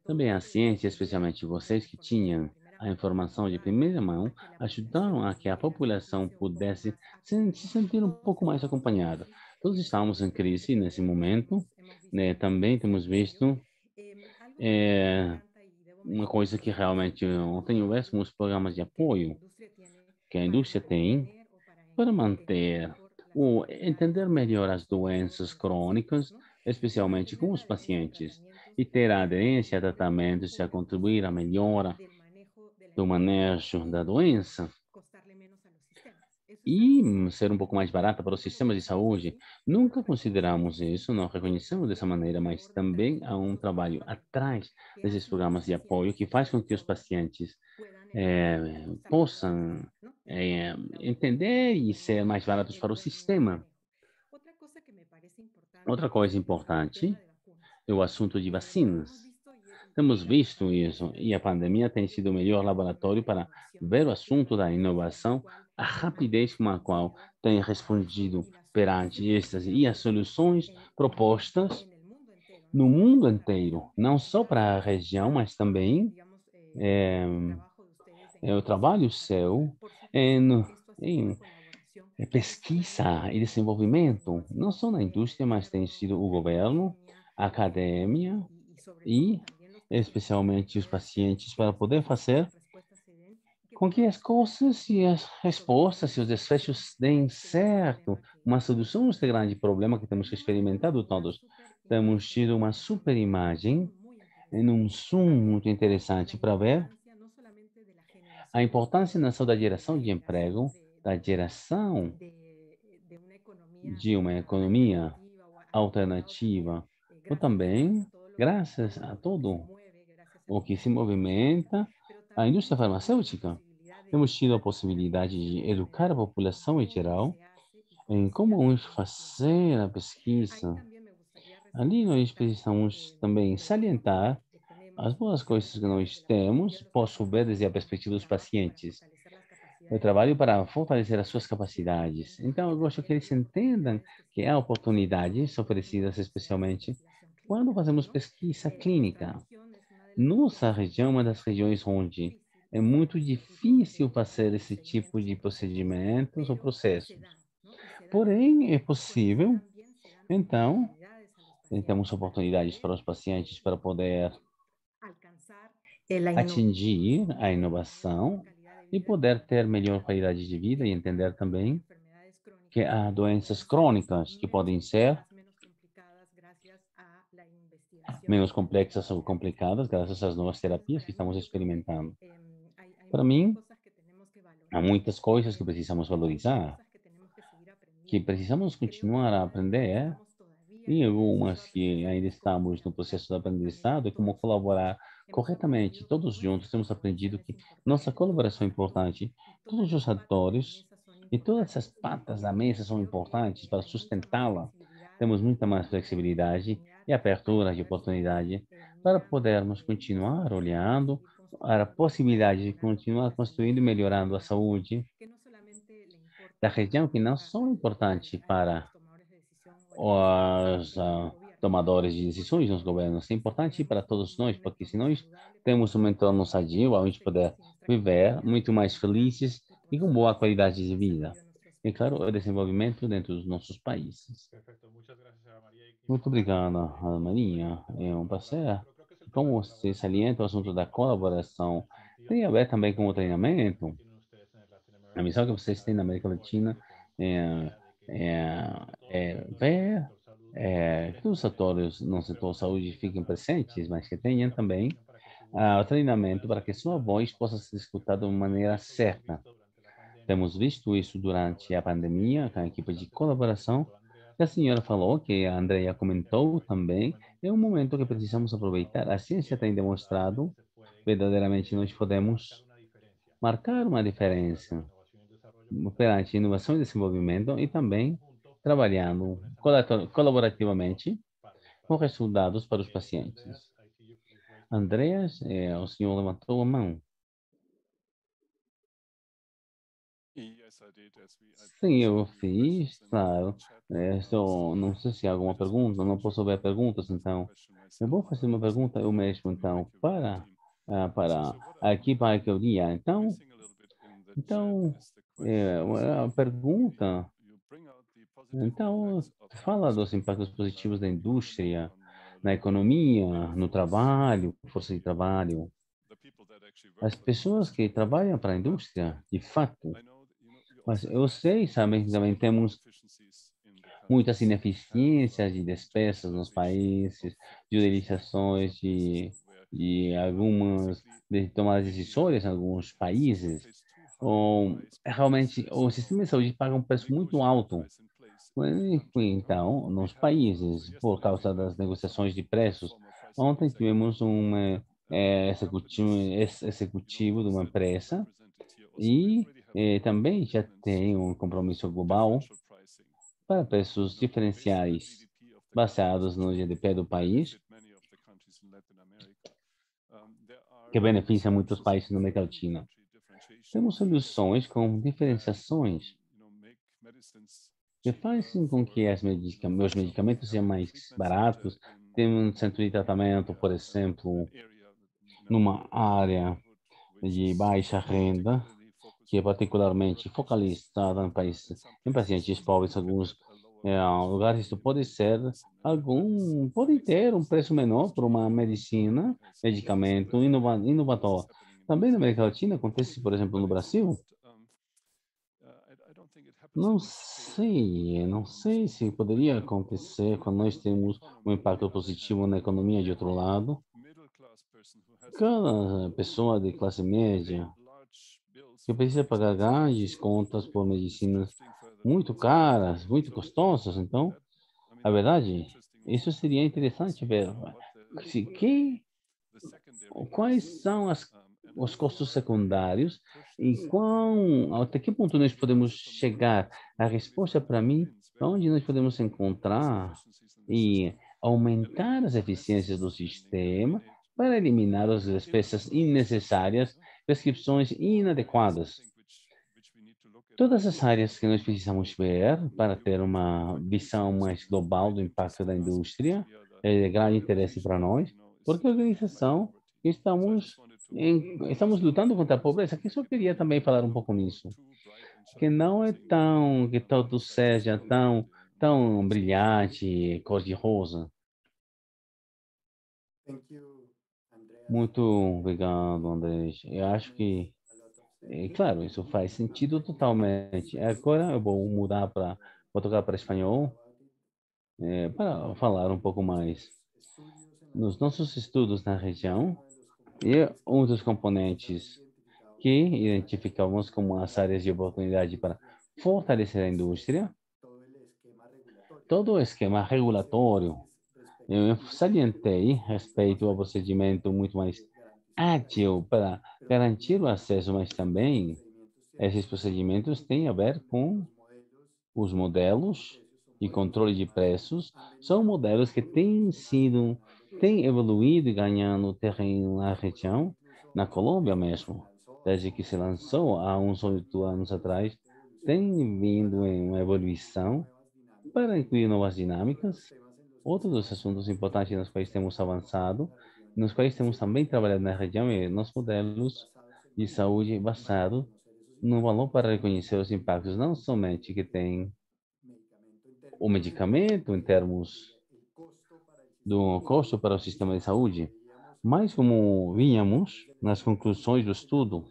Também a ciência, especialmente vocês que tinham a informação de primeira mão, ajudaram a que a população pudesse se sentir um pouco mais acompanhada. Todos estamos em crise nesse momento, né? Também temos visto eh, uma coisa que realmente ontem houvesse os programas de apoio que a indústria tem para manter ou entender melhor as doenças crônicas, especialmente com os pacientes, e ter a aderência a tratamentos a contribuir à melhora do manejo da doença e ser um pouco mais barata para os sistemas de saúde. Nunca consideramos isso, não reconhecemos dessa maneira, mas também há um trabalho atrás desses programas de apoio que faz com que os pacientes possam entender e ser mais baratos para o sistema. Outra coisa importante é o assunto de vacinas. Temos visto isso e a pandemia tem sido o melhor laboratório para ver o assunto da inovação, a rapidez com a qual tem respondido perante estas e as soluções propostas no mundo inteiro, não só para a região, mas também é, o trabalho seu em, em pesquisa e desenvolvimento, não só na indústria, mas tem sido o governo, a academia e especialmente os pacientes para poder fazer com que as coisas e as respostas e os desfechos deem certo. Uma solução a este grande problema que temos experimentado todos. Temos tido uma super imagem em um zoom muito interessante para ver a importância não só da geração de emprego, da geração de uma economia alternativa, ou também graças a todo o que se movimenta a indústria farmacêutica. Temos tido a possibilidade de educar a população em geral em como vamos fazer a pesquisa. Ali nós precisamos também salientar as boas coisas que nós temos, posso ver desde a perspectiva dos pacientes. Eu trabalho para fortalecer as suas capacidades. Então, eu gosto que eles entendam que há oportunidades oferecidas especialmente quando fazemos pesquisa clínica. Nossa região é uma das regiões onde é muito difícil fazer esse tipo de procedimentos ou processos. Porém, é possível. Então, temos oportunidades para os pacientes para poder atingir a inovação e poder ter melhor qualidade de vida e entender também que há doenças crônicas que podem ser menos complexas ou complicadas graças às novas terapias que estamos experimentando. Para mim, há muitas coisas que precisamos valorizar, que precisamos continuar a aprender, e algumas que ainda estamos no processo de aprendizado, é como colaborar corretamente. Todos juntos temos aprendido que nossa colaboração é importante. Todos os atores e todas essas patas da mesa são importantes para sustentá-la. Temos muita mais flexibilidade e abertura de oportunidade para podermos continuar olhando a possibilidade de continuar construindo e melhorando a saúde da região, que não só é importante para os tomadores de decisões nos governos. É importante para todos nós, porque se nós temos um entorno sadio, onde poder viver muito mais felizes e com boa qualidade de vida. e, claro, o desenvolvimento dentro dos nossos países. Perfecto, muchas gracias a María y Muito información obrigado, muy, Ana muy Marinha. interesante, muy É um importante, prazer. pero creo que es el tema de Como la você colaboración salienta o y assunto da en colaboração, definitiva, tem a ver também com o la misión que treinamento. tienen ustedes en A Latinoamérica missão que es vocês têm na América Latina coherente con la é, idea de que todos los é actores en el ver sector salud que estén os atores no setor realmente saúde tengan fiquem tengan presentes, mas que sí, tenham também capacitación para que su voz o treinamento pueda para ser que sua escuchada de voz forma possa ser correcta. escutada de maneira Esto lo hemos certa. visto durante la pandemia Temos visto isso con las durante a colaboraciones pandemia, com a que equipe de constantemente hemos colaboração. recibido. Andreas, Que a senhora falou, Andreas que a Andrea que nos comentou imagino que nos também, cuente un é um poco momento que cómo se han precisamos aproveitar. comprobado A ciência tem resultados que demonstrado, se pueden verdadeiramente nós marcar podemos una diferencia marcar uma para la diferença innovación y el desarrollo perante inovação e trabajando desenvolvimento e en também conjunto trabalhando con esa mejora de resultados colaborativamente para los com pacientes. resultados para os Andreas, pacientes. I see you've raised your hand. Andreas, o senhor levantou a mão. Sim, eu fiz, claro. Não sei se há alguma pergunta, não posso ver perguntas, então eu vou fazer uma pergunta eu mesmo, então, para a equipe Arqueoria. Então, a pergunta, então, fala dos impactos positivos da indústria, na economia, no trabalho, força de trabalho. As pessoas que trabalham para a indústria, de fato, mas eu sei, sabe, que também temos muitas ineficiências de despesas nos países, de utilizações de algumas de tomadas decisórias em alguns países. Realmente, o sistema de saúde paga um preço muito alto. Então, nos países, por causa das negociações de preços, ontem tivemos um executivo de uma empresa e também já tem um compromisso global para preços diferenciais baseados no GDP do país, que beneficia muitos países na América Latina. Temos soluções com diferenciações que fazem com que meus medicamentos sejam mais baratos. Tem um centro de tratamento, por exemplo, numa área de baixa renda, que é particularmente focalizada em pacientes pobres, alguns lugares isso pode ter um preço menor para uma medicina, medicamento inovador. Também na América Latina acontece, por exemplo, no Brasil. Não sei se poderia acontecer quando nós temos um impacto positivo na economia de outro lado. Cada pessoa de classe média que precisa pagar grandes contas por medicinas muito caras, muito custosas. Então, a verdade, isso seria interessante ver se, que, quais são os custos secundários e até que ponto nós podemos chegar. A resposta para mim, onde nós podemos encontrar e aumentar as eficiências do sistema para eliminar as despesas innecessárias, prescrições inadequadas. Todas as áreas que nós precisamos ver para ter uma visão mais global do impacto da indústria é de grande interesse para nós, porque a organização estamos lutando contra a pobreza, que eu só queria também falar um pouco nisso, que não é que tudo seja tão brilhante, cor-de-rosa. Muito obrigado, André. Eu acho que claro, isso faz sentido totalmente. Agora eu vou mudar para tocar para espanhol, para falar um pouco mais. Nos nossos estudos na região, e um dos componentes que identificamos como as áreas de oportunidade para fortalecer a indústria, todo o esquema regulatório, eu salientei respeito ao procedimento muito mais ágil para garantir o acesso, mas também esses procedimentos têm a ver com os modelos de controle de preços. São modelos que têm evoluído e ganhando terreno na região, na Colômbia mesmo. Desde que se lançou há uns 8 anos atrás, tem vindo em uma evolução para incluir novas dinâmicas. Outro dos assuntos importantes nos quais temos avançado, nos quais temos também trabalhado na região, é nos modelos de saúde baseados no valor para reconhecer os impactos não somente que tem o medicamento em termos do custo para o sistema de saúde, mas como vínhamos nas conclusões do estudo,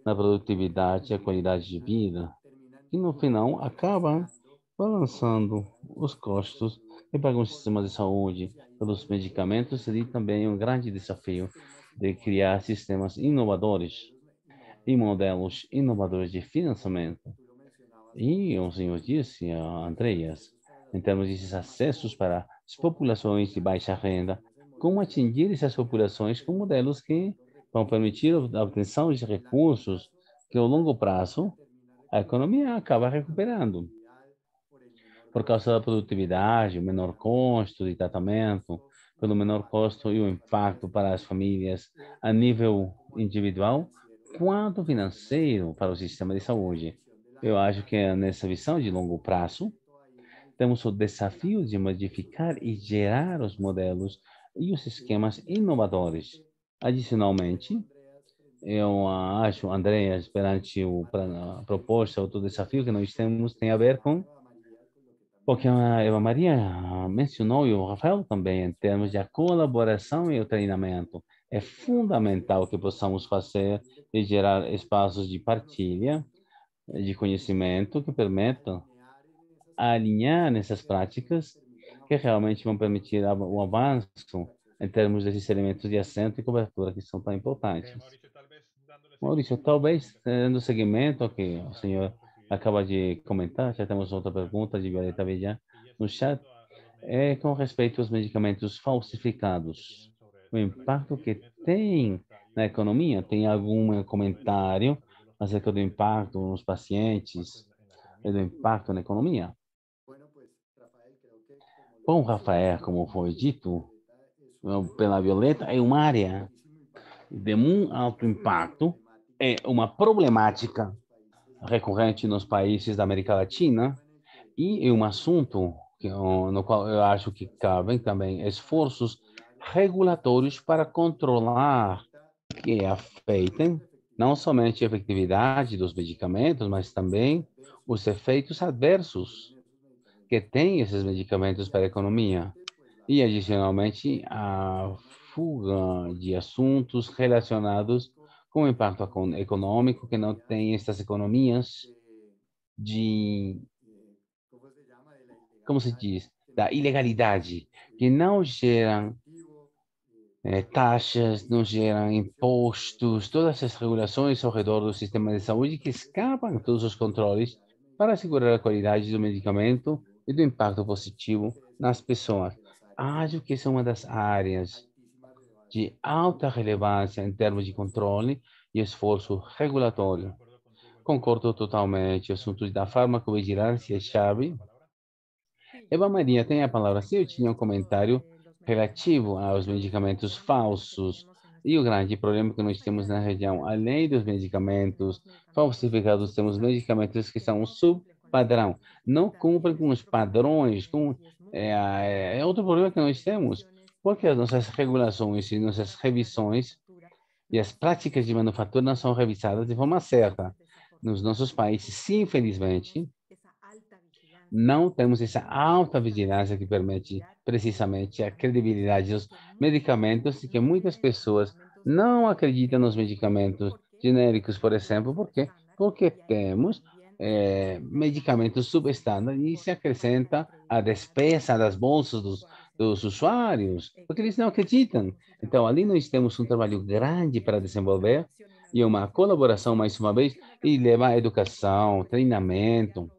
na produtividade e a qualidade de vida, que no final acaba balançando os custos e para o sistema de saúde, pelos medicamentos, seria também um grande desafio de criar sistemas inovadores e modelos inovadores de financiamento. E o senhor disse, Andreas, em termos desses acessos para as populações de baixa renda, como atingir essas populações com modelos que vão permitir a obtenção de recursos que, ao longo prazo, a economia acaba recuperando por causa da produtividade, o menor custo de tratamento, pelo menor custo e o impacto para as famílias a nível individual, quanto financeiro para o sistema de saúde. Eu acho que nessa visão de longo prazo, temos o desafio de modificar e gerar os modelos e os esquemas inovadores. Adicionalmente, eu acho, Andreas, perante a proposta, outro desafio que nós temos tem a ver com porque a Eva Maria mencionou, e o Rafael também, em termos de colaboração e o treinamento. É fundamental que possamos fazer e gerar espaços de partilha de conhecimento que permitam alinhar nessas práticas que realmente vão permitir o avanço em termos desses elementos de assento e cobertura que são tão importantes. Maurício, talvez, dando seguimento ao que o senhor acaba de comentar, já temos outra pergunta de Violeta Villar no chat, é com respeito aos medicamentos falsificados. O impacto que tem na economia? Tem algum comentário acerca do impacto nos pacientes e do impacto na economia? Bom, Rafael, como foi dito pela Violeta, é uma área de um alto impacto, é uma problemática recorrente nos países da América Latina e é um assunto no qual eu acho que cabem também esforços regulatórios para controlar que afetem não somente a efetividade dos medicamentos, mas também os efeitos adversos que têm esses medicamentos para a economia. E, adicionalmente, a fuga de assuntos relacionados com o impacto econômico, que não tem essas economias de, como se diz, da ilegalidade, que não geram taxas, não geram impostos, todas essas regulações ao redor do sistema de saúde que escapam a todos os controles para assegurar a qualidade do medicamento e do impacto positivo nas pessoas. Acho que essa é uma das áreas de alta relevância em termos de controle e esforço regulatório. Concordo totalmente. O assunto da farmacovigilância é chave. Eva Maria tem a palavra. Se eu tinha um comentário relativo aos medicamentos falsos e o grande problema que nós temos na região, além dos medicamentos falsificados, temos medicamentos que são subpadrão, não cumprem com os padrões, é outro problema que nós temos, porque as nossas regulações e nossas revisões e as práticas de manufatura não são revisadas de forma certa. Nos nossos países, infelizmente, não temos essa alta vigilância que permite precisamente a credibilidade dos medicamentos e que muitas pessoas não acreditam nos medicamentos genéricos, por exemplo, por quê? Porque temos medicamentos subestandard e se acrescenta a despesa das bolsas dos usuários, porque eles não acreditam. Então, ali nós temos um trabalho grande para desenvolver e uma colaboração, mais uma vez, e levar educação, treinamento.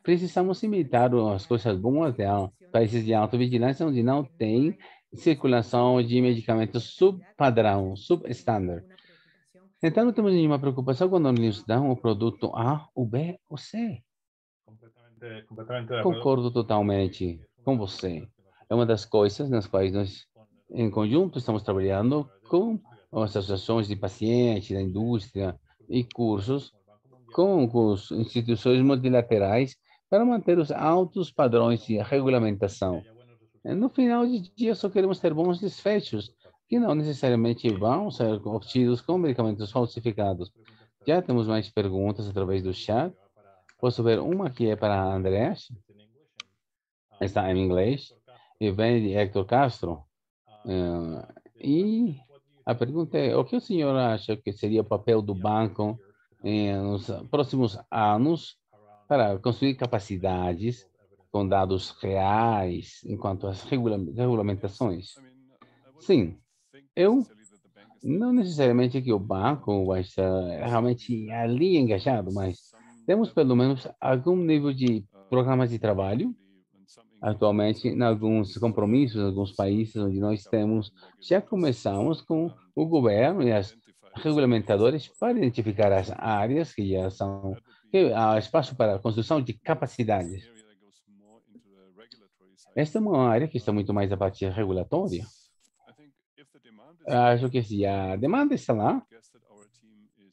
Precisamos imitar as coisas boas de países de alta vigilância, onde não tem circulação de medicamentos subpadrão, substandard. Então, não temos nenhuma preocupação quando nos dão o produto A, o B ou C. Concordo totalmente com você. É uma das coisas nas quais nós, em conjunto, estamos trabalhando com as associações de pacientes, da indústria e cursos com as instituições multilaterais para manter os altos padrões de regulamentação. No final de dia, só queremos ter bons desfechos, que não necessariamente vão ser obtidos com medicamentos falsificados. Já temos mais perguntas através do chat. Posso ver uma que é para a Andrés, está em inglês, e vem de Héctor Castro. E a pergunta é: o que o senhor acha que seria o papel do banco nos próximos anos para construir capacidades com dados reais enquanto às regulamentações? Sim, eu não necessariamente que o banco vai estar realmente ali engajado, mas temos pelo menos algum nível de programas de trabalho atualmente em alguns compromissos, em alguns países onde nós temos, já começamos com o governo e as regulamentadoras para identificar as áreas que já são, que há espaço para a construção de capacidades. Esta é uma área que está muito mais a partir regulatória. Acho que se a demanda está lá,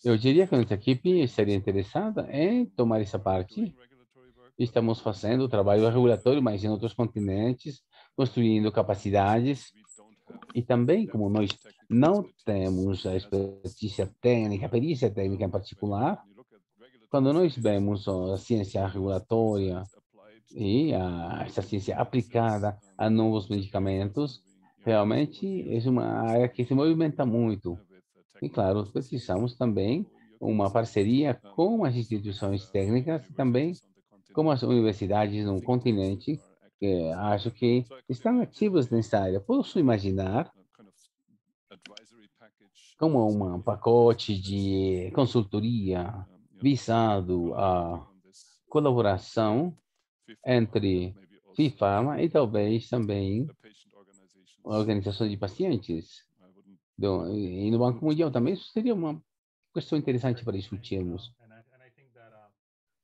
eu diria que a nossa equipe estaria interessada em tomar essa parte. Estamos fazendo o trabalho regulatório, mas em outros continentes, construindo capacidades. E também, como nós não temos a expertise técnica, a perícia técnica em particular, quando nós vemos a ciência regulatória e essa ciência aplicada a novos medicamentos, realmente é uma área que se movimenta muito. E, claro, precisamos também uma parceria com as instituições técnicas e também com as universidades no continente, que acho que estão ativas nessa área. Posso imaginar como um pacote de consultoria visado à colaboração entre FIFARMA e talvez também organizações de pacientes. E no Banco Mundial também isso seria uma questão interessante para discutirmos.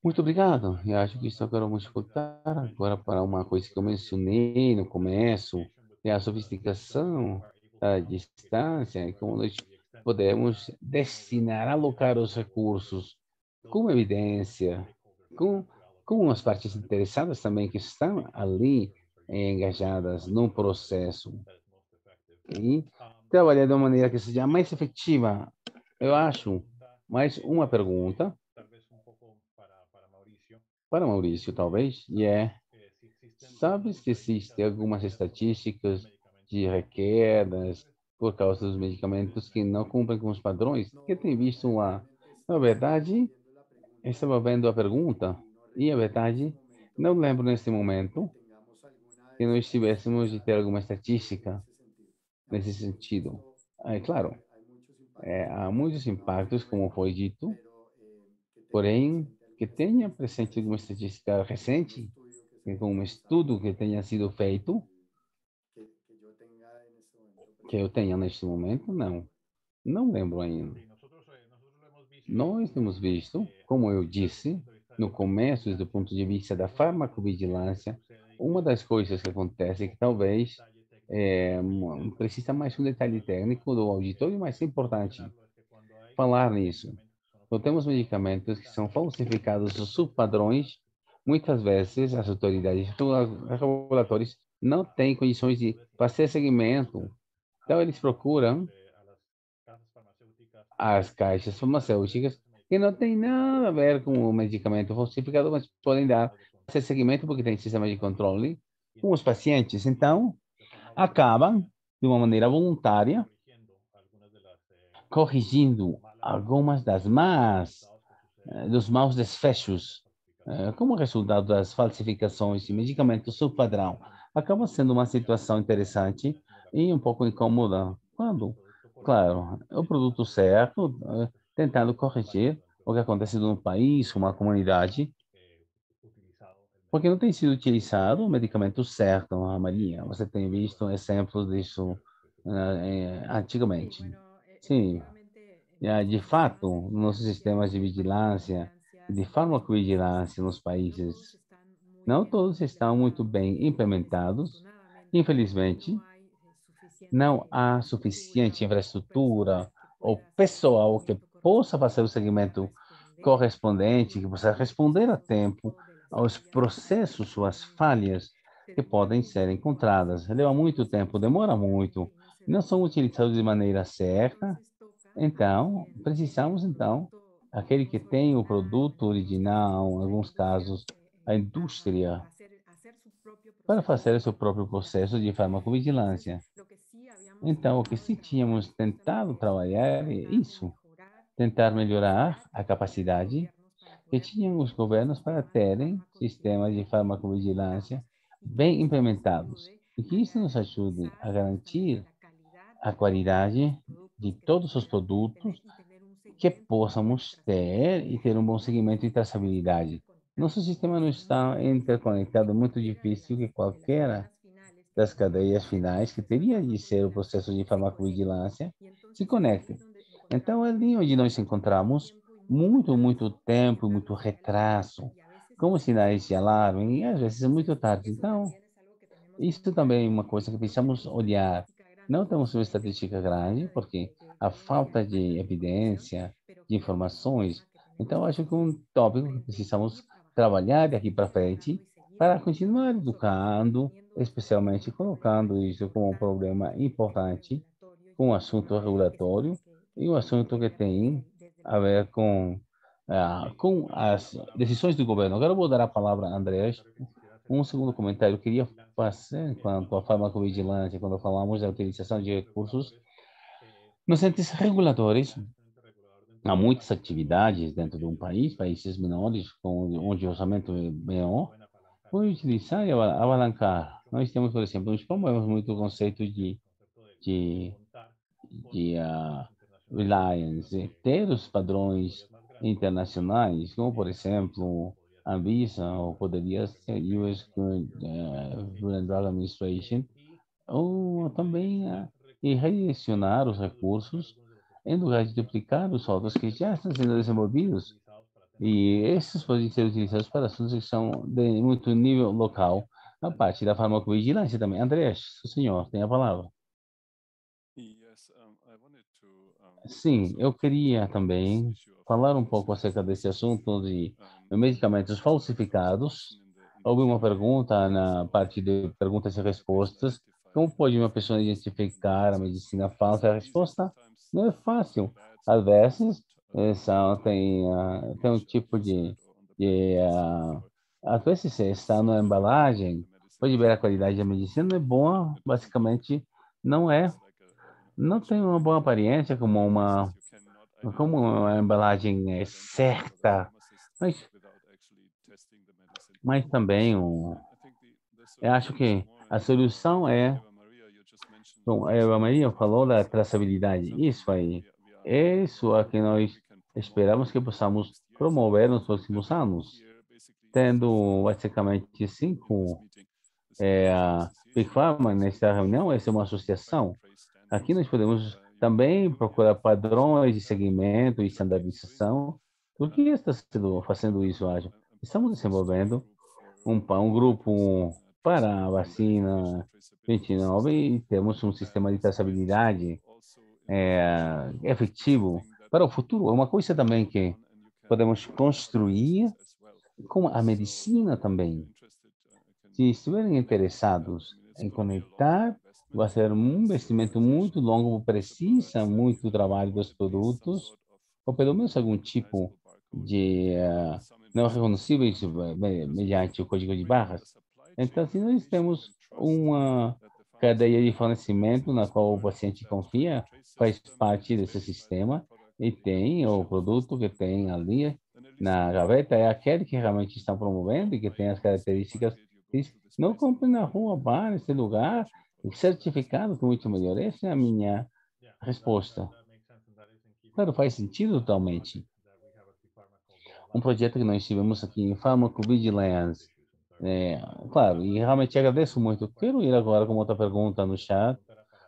Muito obrigado. Eu acho que isso agora vamos voltar agora para uma coisa que eu mencionei no começo, é a sofisticação da distância, e como nós podemos destinar, alocar os recursos com evidência, com, com as partes interessadas também que estão ali engajadas no processo e trabalhar de uma maneira que seja mais efetiva. Eu acho. Mais uma pergunta para Maurício, talvez, e é: sabes que existem algumas estatísticas de requedas por causa dos medicamentos que não cumprem com os padrões? Que tem visto uma... Na verdade, estava vendo a pergunta e, a verdade, não lembro nesse momento que nós tivéssemos de ter alguma estatística nesse sentido. É claro, há muitos impactos, como foi dito, porém, que tenha presente alguma estatística recente, com um estudo que tenha sido feito, que eu tenha neste momento, não. Não lembro ainda. Nós temos visto, como eu disse, no começo, desde o ponto de vista da farmacovigilância, uma das coisas que acontece é que talvez precisa mais um detalhe técnico do auditório, mas é importante falar nisso. Então, temos medicamentos que são falsificados subpadrões. Muitas vezes, as autoridades regulatórias não têm condições de fazer seguimento. Então, eles procuram as caixas farmacêuticas que não tem nada a ver com o medicamento falsificado, mas podem dar esse seguimento porque tem sistema de controle com os pacientes. Então, acabam, de uma maneira voluntária, corrigindo algumas das dos maus desfechos, como resultado das falsificações de medicamentos subpadrão. Acaba sendo uma situação interessante e um pouco incômoda quando, claro, é o produto certo, tentando corrigir o que acontece no país, uma comunidade, porque não tem sido utilizado o medicamento certo, a Maria. Você tem visto exemplos disso antigamente. Sim, de fato, nossos sistemas de vigilância, de farmacovigilância nos países, não todos estão muito bem implementados. Infelizmente, não há suficiente infraestrutura ou pessoal que possa fazer o segmento correspondente, que possa responder a tempo aos processos, suas falhas que podem ser encontradas. Leva muito tempo, demora muito, não são utilizados de maneira certa. Então, precisamos, então, aquele que tem o produto original, em alguns casos, a indústria, para fazer o seu próprio processo de farmacovigilância. Então, o que sim tínhamos tentado trabalhar é isso, tentar melhorar a capacidade que tinham os governos para terem sistemas de farmacovigilância bem implementados e que isso nos ajude a garantir a qualidade de todos os produtos que possamos ter e ter um bom seguimento e traçabilidade. Nosso sistema não está interconectado, é muito difícil que qualquer das cadeias finais, que teria de ser o processo de farmacovigilância, se conecte. Então, é ali onde nós encontramos muito tempo, muito retraso, como sinais de alarme, e às vezes é muito tarde. Então, isso também é uma coisa que precisamos olhar. Não temos uma estatística grande, porque a falta de evidência, de informações. Então, acho que é um tópico que precisamos trabalhar daqui para frente para continuar educando, especialmente colocando isso como um problema importante, com um assunto regulatório e um assunto que tem a ver com as decisões do governo. Agora eu vou dar a palavra a Andrés. Um segundo comentário eu queria fazer quanto à farmacovigilância, quando falamos da utilização de recursos nos entes reguladores. Há muitas atividades dentro de um país, países menores, onde o orçamento é menor, podem utilizar e alavancar. Nós temos, por exemplo, nós promovemos muito o conceito de, de reliance, ter os padrões internacionais, como, por exemplo, a Anvisa, ou poderia ser US Food and Drug Administration, ou também e redirecionar os recursos em lugar de duplicar os softwares que já estão sendo desenvolvidos. E esses podem ser utilizados para assuntos que são de muito nível local, a parte da farmacovigilância também. Andrés, o senhor tem a palavra. Sim, eu queria também falar um pouco acerca desse assunto de medicamentos falsificados. Houve uma pergunta na parte de perguntas e respostas. Como pode uma pessoa identificar a medicina falsa? A resposta não é fácil. Às vezes, tem um tipo de às vezes está na embalagem, pode ver a qualidade da medicina, não é boa, basicamente não é, não tem uma boa aparência como uma embalagem é certa, mas, mas também eu acho que a solução é, bom, a Eva Maria falou da traçabilidade, isso aí, isso é que nós esperamos que possamos promover nos próximos anos, tendo basicamente cinco a Big Pharma nesta reunião, essa é uma associação. Aqui nós podemos também procurar padrões de segmento e standardização. Por que está fazendo isso, acho? Estamos desenvolvendo um grupo para a vacina 29 e temos um sistema de traçabilidade efetivo para o futuro. É uma coisa também que podemos construir com a medicina também. Se estiverem interessados em conectar, vai ser um investimento muito longo, precisa muito trabalho dos produtos, ou pelo menos algum tipo de não reconhecíveis mediante o código de barras. Então, se nós temos uma cadeia de fornecimento na qual o paciente confia, faz parte desse sistema e tem o produto que tem ali na gaveta, é aquele que realmente estão promovendo e que tem as características. Não compre na rua, vá nesse lugar, certificado que é muito melhor. Essa é a minha resposta. Claro, faz sentido totalmente. Um projeto que nós tivemos aqui em Pharmacovigilance. É, claro, e realmente agradeço muito. Quero ir agora com outra pergunta no chat.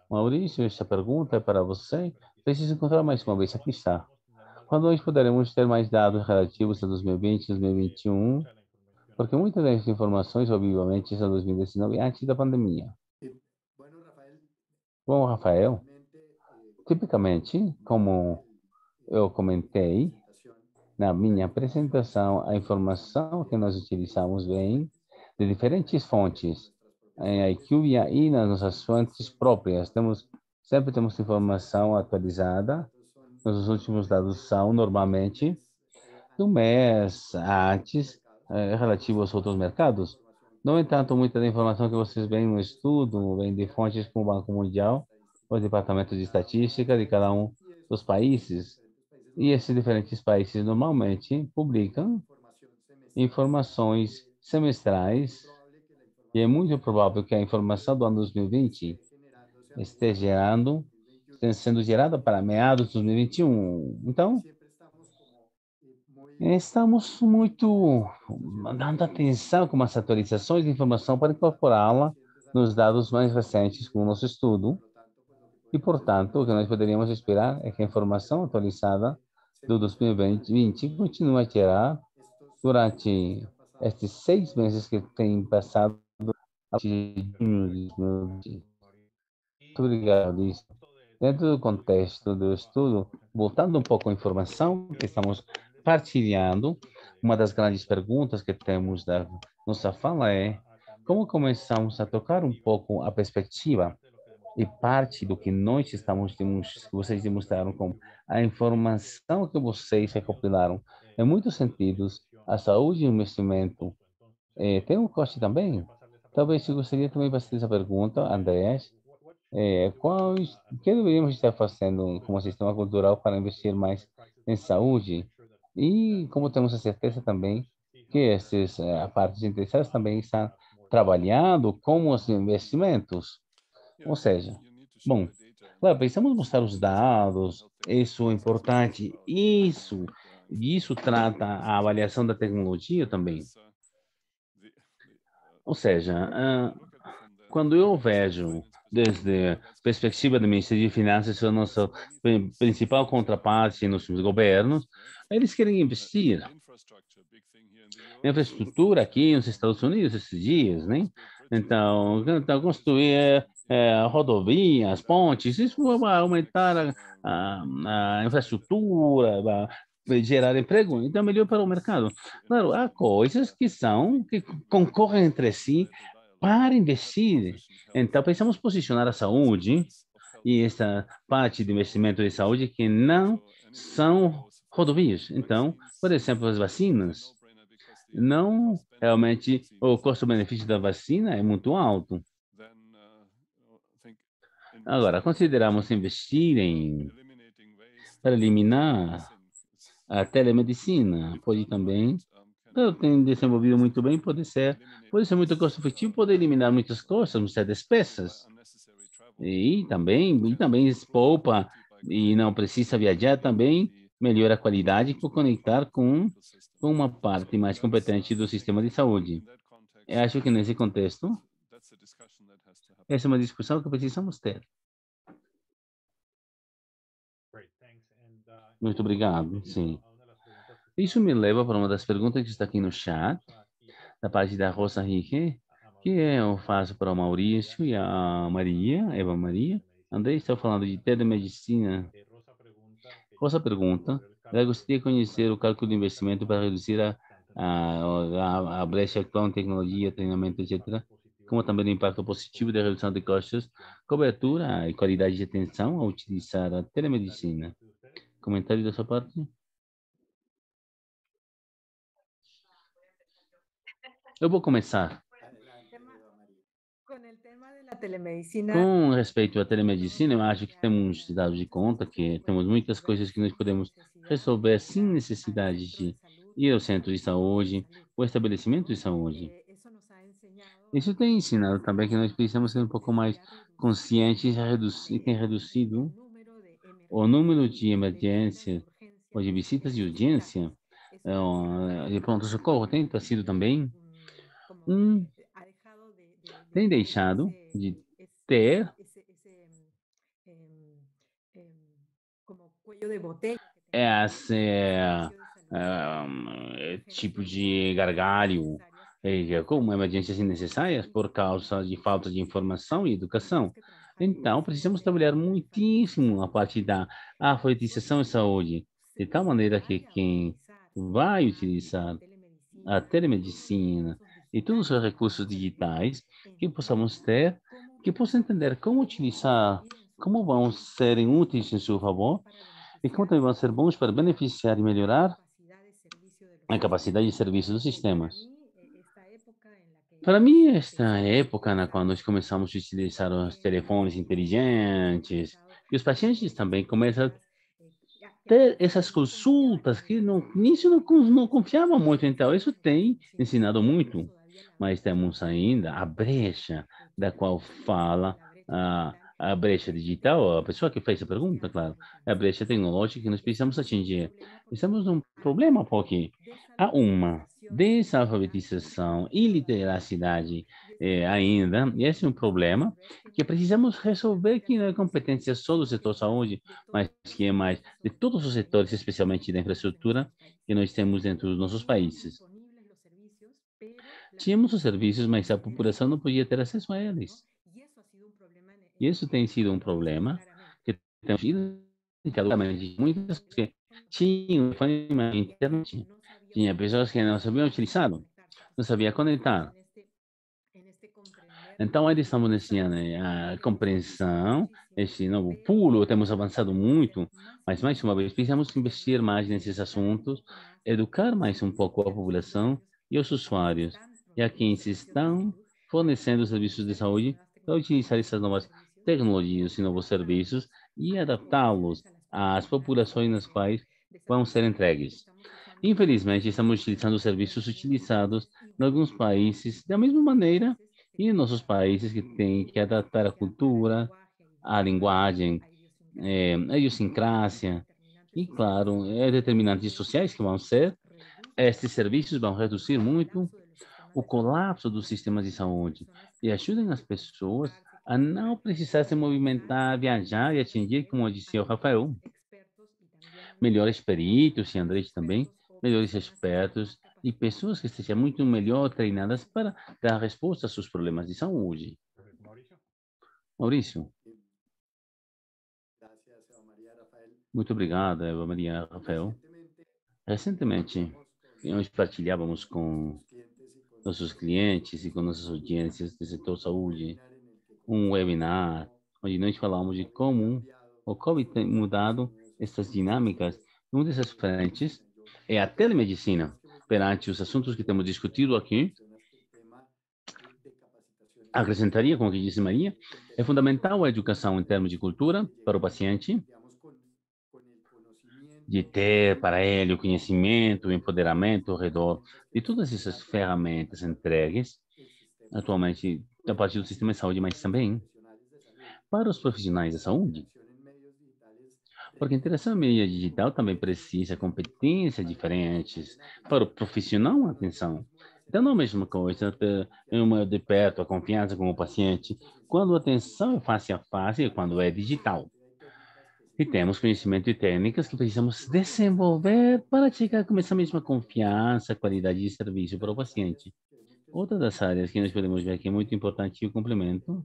Maurício, essa pergunta é para você. Preciso encontrar mais uma vez. Aqui está. Quando nós poderemos ter mais dados relativos a 2020 e 2021? Porque muitas das informações, obviamente, são 2019, antes da pandemia. Bom, Rafael, tipicamente, como eu comentei na minha apresentação, a informação que nós utilizamos vem de diferentes fontes, em IQVIA e nas nossas fontes próprias. Sempre temos informação atualizada. Nossos últimos dados são, normalmente, do mês antes, relativo aos outros mercados. No entanto, muita da informação que vocês veem no estudo vem de fontes como o Banco Mundial, o Departamento de Estatística de cada um dos países. E esses diferentes países normalmente publicam informações semestrais, e é muito provável que a informação do ano 2020 esteja sendo gerada para meados de 2021. Então, estamos muito dando atenção com as atualizações de informação para incorporá-la nos dados mais recentes com o nosso estudo. E, portanto, o que nós poderíamos esperar é que a informação atualizada do 2020 continue a gerar durante estes 6 meses que têm passado a partir de junho de 2020. Muito obrigado, Luiz. Dentro do contexto do estudo, voltando um pouco à informação que estamos partilhando, uma das grandes perguntas que temos da nossa fala é como começamos a tocar um pouco a perspectiva e parte do que nós que vocês demonstraram com a informação que vocês recopilaram. Em muitos sentidos, a saúde e o investimento tem um corte também. Talvez eu gostaria também de fazer essa pergunta, Andrés. O que deveríamos estar fazendo como sistema cultural para investir mais em saúde? E como temos a certeza também que a partes interessadas também estão trabalhando com os investimentos? Ou seja, bom, claro, precisamos mostrar os dados, isso é importante, isso trata a avaliação da tecnologia também. Ou seja, quando eu vejo desde a perspectiva do Ministério de Finanças, a nossa principal contraparte nos governos, eles querem investir em infraestrutura aqui nos Estados Unidos esses dias, né? Então construir rodovias, pontes, isso vai aumentar a infraestrutura, vai gerar emprego, então é melhor para o mercado. Claro, há coisas que concorrem entre si para investir. Então, precisamos posicionar a saúde e essa parte de investimento de saúde que não são rodovias. Então, por exemplo, as vacinas, não realmente o custo-benefício da vacina é muito alto. Agora, consideramos investir para eliminar a telemedicina, pode também, tem desenvolvido muito bem, pode ser muito custo-efetivo, pode eliminar muitas coisas, muitas despesas. E também poupa e não precisa viajar também, melhora a qualidade por conectar com uma parte mais competente do sistema de saúde. Eu acho que nesse contexto, essa é uma discussão que precisamos ter. Muito obrigado, sim. Isso me leva para uma das perguntas que está aqui no chat, da parte da Rosa Henrique, que eu faço para o Maurício e a Maria, Eva Maria. André está falando de telemedicina. Rosa pergunta, ela gostaria de conhecer o cálculo de investimento para reduzir a brecha atual em tecnologia, treinamento, etc., como também o impacto positivo da redução de custos, cobertura e qualidade de atenção ao utilizar a telemedicina. Comentário da sua parte? Eu vou começar. Com respeito à telemedicina, eu acho que temos dado de conta que temos muitas coisas que nós podemos resolver sem necessidade de ir ao centro de saúde ou estabelecimento de saúde. Isso tem ensinado também que nós precisamos ser um pouco mais conscientes e tem reduzido o número de emergências ou de visitas de urgência, de pronto-socorro, tem sido também um tem deixado de ter esse tipo de gargalho como emergências innecessárias por causa de falta de informação e educação. Então, precisamos trabalhar muitíssimo a partir da alfabetização em saúde, de tal maneira que quem vai utilizar a telemedicina e todos os recursos digitais que possamos ter, que possa entender como utilizar, como vão serem úteis em seu favor e como também vão ser bons para beneficiar e melhorar a capacidade de serviço dos sistemas. Para mim, esta época na qual nós começamos a utilizar os telefones inteligentes, e os pacientes também começam a ter essas consultas que nisso não confiava muito. Então, isso tem ensinado muito, mas temos ainda a brecha da qual fala a brecha digital, a pessoa que fez a pergunta, claro, é a brecha tecnológica que nós precisamos atingir. Estamos num problema porque há uma desalfabetização e literacidade ainda, e esse é um problema que precisamos resolver, que não é competência só do setor saúde, mas que é mais de todos os setores, especialmente da infraestrutura que nós temos dentro dos nossos países. Tínhamos os serviços, mas a população não podia ter acesso a eles. E isso tem sido um problema que temos tido claramente. Muitas que tinham internet, tinha pessoas que não sabiam utilizar, não sabiam conectar. Então, eles estamos nesse ano, a compreensão, esse novo pulo, temos avançado muito, mas, mais uma vez, precisamos investir mais nesses assuntos, educar mais um pouco a população e os usuários, e a quem se estão fornecendo serviços de saúde, para utilizar essas novas tecnologias e novos serviços e adaptá-los às populações nas quais vão ser entregues. Infelizmente, estamos utilizando serviços utilizados em alguns países da mesma maneira e em nossos países que têm que adaptar a cultura, a linguagem, a idiosincrásia e, claro, determinantes sociais que vão ser. Estes serviços vão reduzir muito o colapso dos sistemas de saúde e ajudem as pessoas a não precisar se movimentar, viajar e atingir, como disse o Rafael, melhores peritos e Andrés também, melhores expertos e pessoas que estejam muito melhor treinadas para dar resposta aos seus problemas de saúde. Mauricio. Maurício, muito obrigado, Eva Maria Rafael. Recentemente, nós partilhávamos com nossos clientes e com nossas audiências do setor saúde um webinar onde nós falamos de como o COVID tem mudado essas dinâmicas. Um dessas frentes é a telemedicina. Perante os assuntos que temos discutido aqui, acrescentaria, como que disse Maria, é fundamental a educação em termos de cultura para o paciente, de ter para ele o conhecimento, o empoderamento ao redor de todas essas ferramentas entregues, atualmente, a partir do sistema de saúde, mas também para os profissionais da saúde. Porque a interação mídia digital também precisa de competências diferentes para o profissional, atenção. Então, não é a mesma coisa ter uma de perto a confiança com o paciente quando a atenção é face a face e quando é digital. E temos conhecimento e técnicas que precisamos desenvolver para chegar com essa mesma confiança, qualidade de serviço para o paciente. Outra das áreas que nós podemos ver que é muito importante é o complemento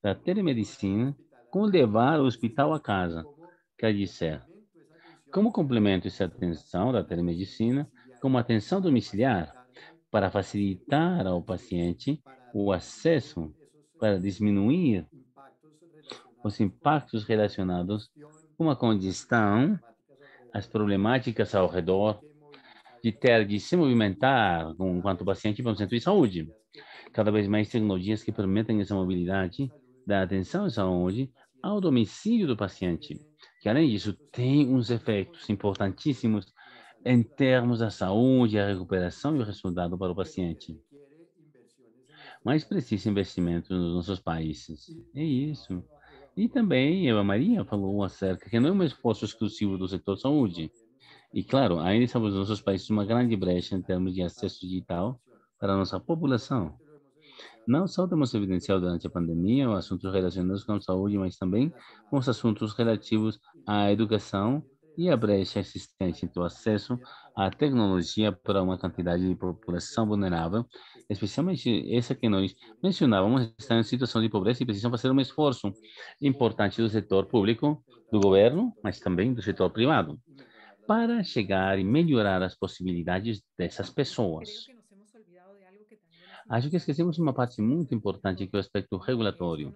da telemedicina com levar o hospital a casa. Quer dizer, como complemento essa atenção da telemedicina, como atenção domiciliar, para facilitar ao paciente o acesso, para diminuir os impactos relacionados com a condição, as problemáticas ao redor, de ter de se movimentar enquanto paciente para um centro de saúde. Cada vez mais tecnologias que permitem essa mobilidade da atenção à saúde ao domicílio do paciente, que além disso tem uns efeitos importantíssimos em termos da saúde, a recuperação e o resultado para o paciente. Mas precisa investimento nos nossos países. É isso. E também, a Maria falou acerca que não é um esforço exclusivo do setor saúde. E, claro, ainda estamos nos nossos países uma grande brecha em termos de acesso digital para a nossa população. Não só temos evidenciado durante a pandemia os assuntos relacionados com a saúde, mas também com os assuntos relativos à educação e a brecha existente entre o acesso à tecnologia para uma quantidade de população vulnerável, especialmente essa que nós mencionávamos, está em situação de pobreza e precisam fazer um esforço importante do setor público, do governo, mas também do setor privado, para chegar e melhorar as possibilidades dessas pessoas. Acho que esquecemos uma parte muito importante, que é o aspecto regulatório.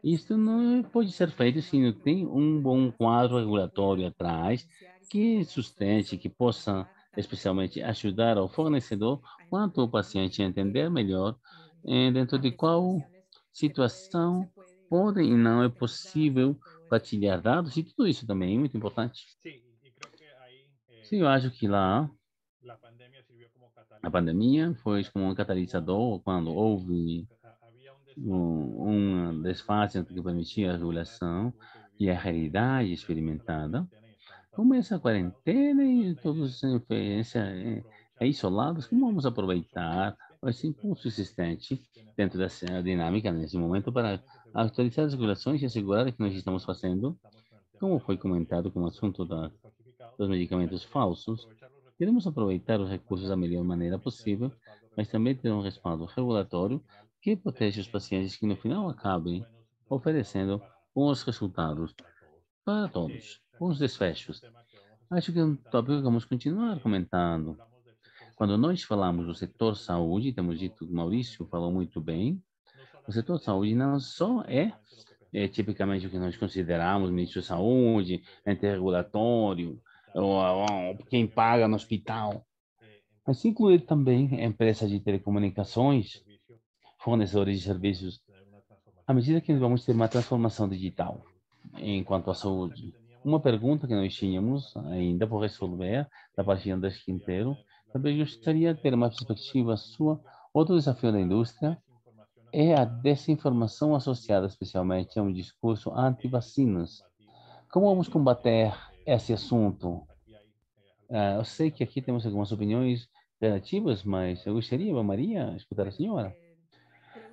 Isto não pode ser feito se não tem um bom quadro regulatório atrás que sustente, que possa especialmente ajudar ao fornecedor quanto o paciente a entender melhor dentro de qual situação pode e não é possível partilhar dados, e tudo isso também é muito importante. Sim, eu acho que lá a pandemia foi como um catalisador quando houve um desfase entre o que permitia a regulação e a realidade experimentada. Começa a quarentena e todos em experiência isolados. Como vamos aproveitar esse impulso existente dentro dessa dinâmica nesse momento para atualizar as regulações e assegurar que nós estamos fazendo, como foi comentado com o assunto dos medicamentos falsos, queremos aproveitar os recursos da melhor maneira possível, mas também ter um respaldo regulatório que protege os pacientes que no final acabem oferecendo bons resultados para todos, bons desfechos. Acho que é um tópico que vamos continuar comentando. Quando nós falamos do setor saúde, temos dito que o Maurício falou muito bem, o setor saúde não só é tipicamente o que nós consideramos ministro da saúde, ente regulatório, ou quem paga no hospital, mas incluir também empresas de telecomunicações, fornecedores de serviços, à medida que vamos ter uma transformação digital enquanto à saúde. Uma pergunta que nós tínhamos ainda por resolver, da parte de Andrés Quinteiro, também gostaria de ter uma perspectiva sua. Outro desafio da indústria é a desinformação associada especialmente a um discurso anti-vacinas. Como vamos combater esse assunto? Eu sei que aqui temos algumas opiniões relativas, mas eu gostaria, Maria, escutar a senhora.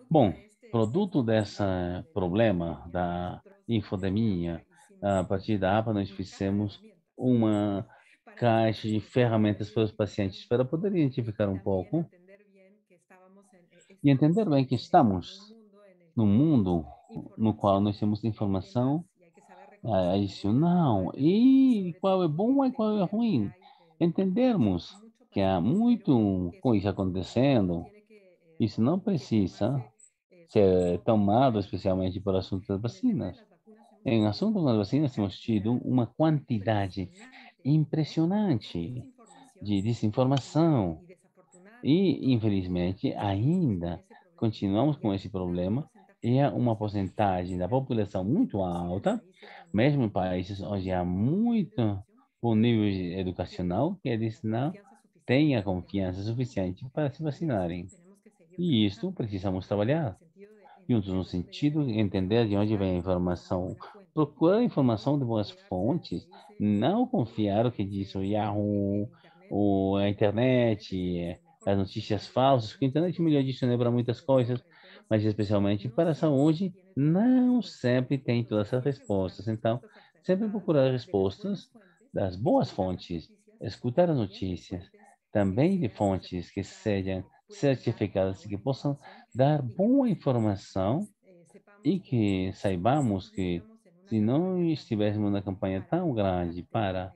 Bom, produto desse problema da infodemia, a partir da APA nós fizemos uma caixa de ferramentas para os pacientes para poder identificar um pouco e entender bem que estamos num mundo no qual nós temos informação adicional e qual é bom e qual é ruim. Entendermos que há muito coisa acontecendo, isso não precisa ser tomado especialmente por assunto das vacinas. Em assunto das vacinas, temos tido uma quantidade impressionante de desinformação e, infelizmente, ainda continuamos com esse problema e há uma porcentagem da população muito alta, mesmo em países onde há muito bom nível educacional, que eles não têm a confiança suficiente para se vacinarem. E isto precisamos trabalhar juntos no sentido de entender de onde vem a informação, procurar informação de boas fontes, não confiar o que diz o Yahoo, ou a internet, as notícias falsas, porque a internet é melhor disso, né, para muitas coisas, mas especialmente para a saúde, não sempre tem todas as respostas. Então, sempre procurar respostas das boas fontes, escutar as notícias, também de fontes que sejam certificadas e que possam dar boa informação e que saibamos que se não estivéssemos na campanha tão grande para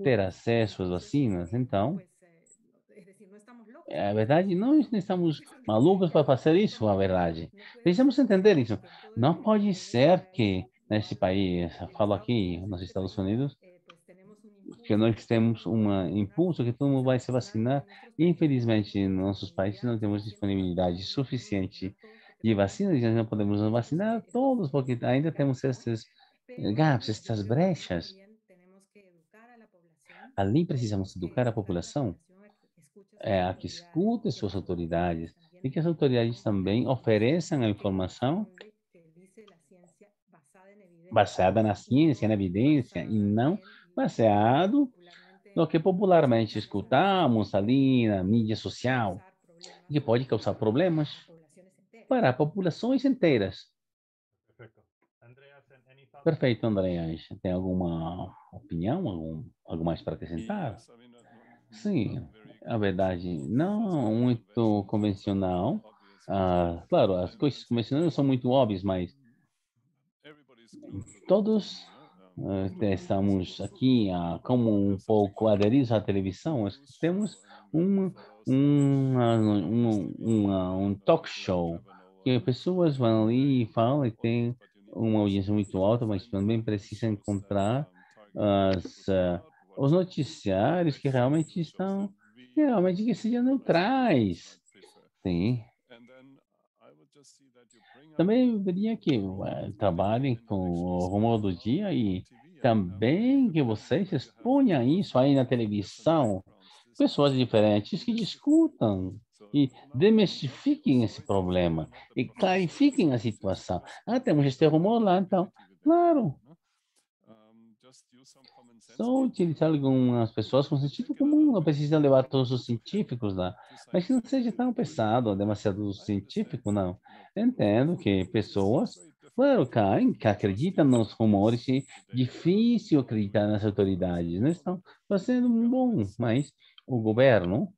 ter acesso às vacinas, então, a verdade, nós não estamos malucos para fazer isso, a verdade. Precisamos entender isso. Não pode ser que nesse país, eu falo aqui nos Estados Unidos, que nós temos um impulso que todo mundo vai se vacinar. Infelizmente, em nossos países não temos disponibilidade suficiente de vacinas, e nós não podemos nos vacinar todos, porque ainda temos esses gaps, essas brechas. Ali precisamos educar a população, a que escute suas autoridades e que as autoridades também ofereçam a informação baseada na ciência, na evidência, e não baseado no que popularmente escutamos ali na mídia social, que pode causar problemas para populações inteiras. Perfeito, André. Tem alguma opinião, algo mais para acrescentar? Sim, a verdade, não muito convencional. Claro, as coisas convencionais são muito óbvias, mas todos estamos aqui como um pouco aderidos à televisão. Nós temos um, um talk show que pessoas vão ali e falam e tem uma audiência muito alta, mas também precisa encontrar as os noticiários que realmente estão, realmente que sejam neutrais. Sim. Também veria que trabalhem com o Rumor do Dia e também que vocês exponham isso aí na televisão, pessoas diferentes que discutam e demistifiquem esse problema e clarifiquem a situação. Ah, temos este rumor lá, então, claro, só utilizar algumas pessoas com sentido comum, não precisa levar todos os científicos lá, mas que não seja tão pesado, demasiado científico, não. Entendo que pessoas, claro, caem, que acreditam nos rumores, e difícil acreditar nas autoridades, não estão fazendo um bom, mas o governo,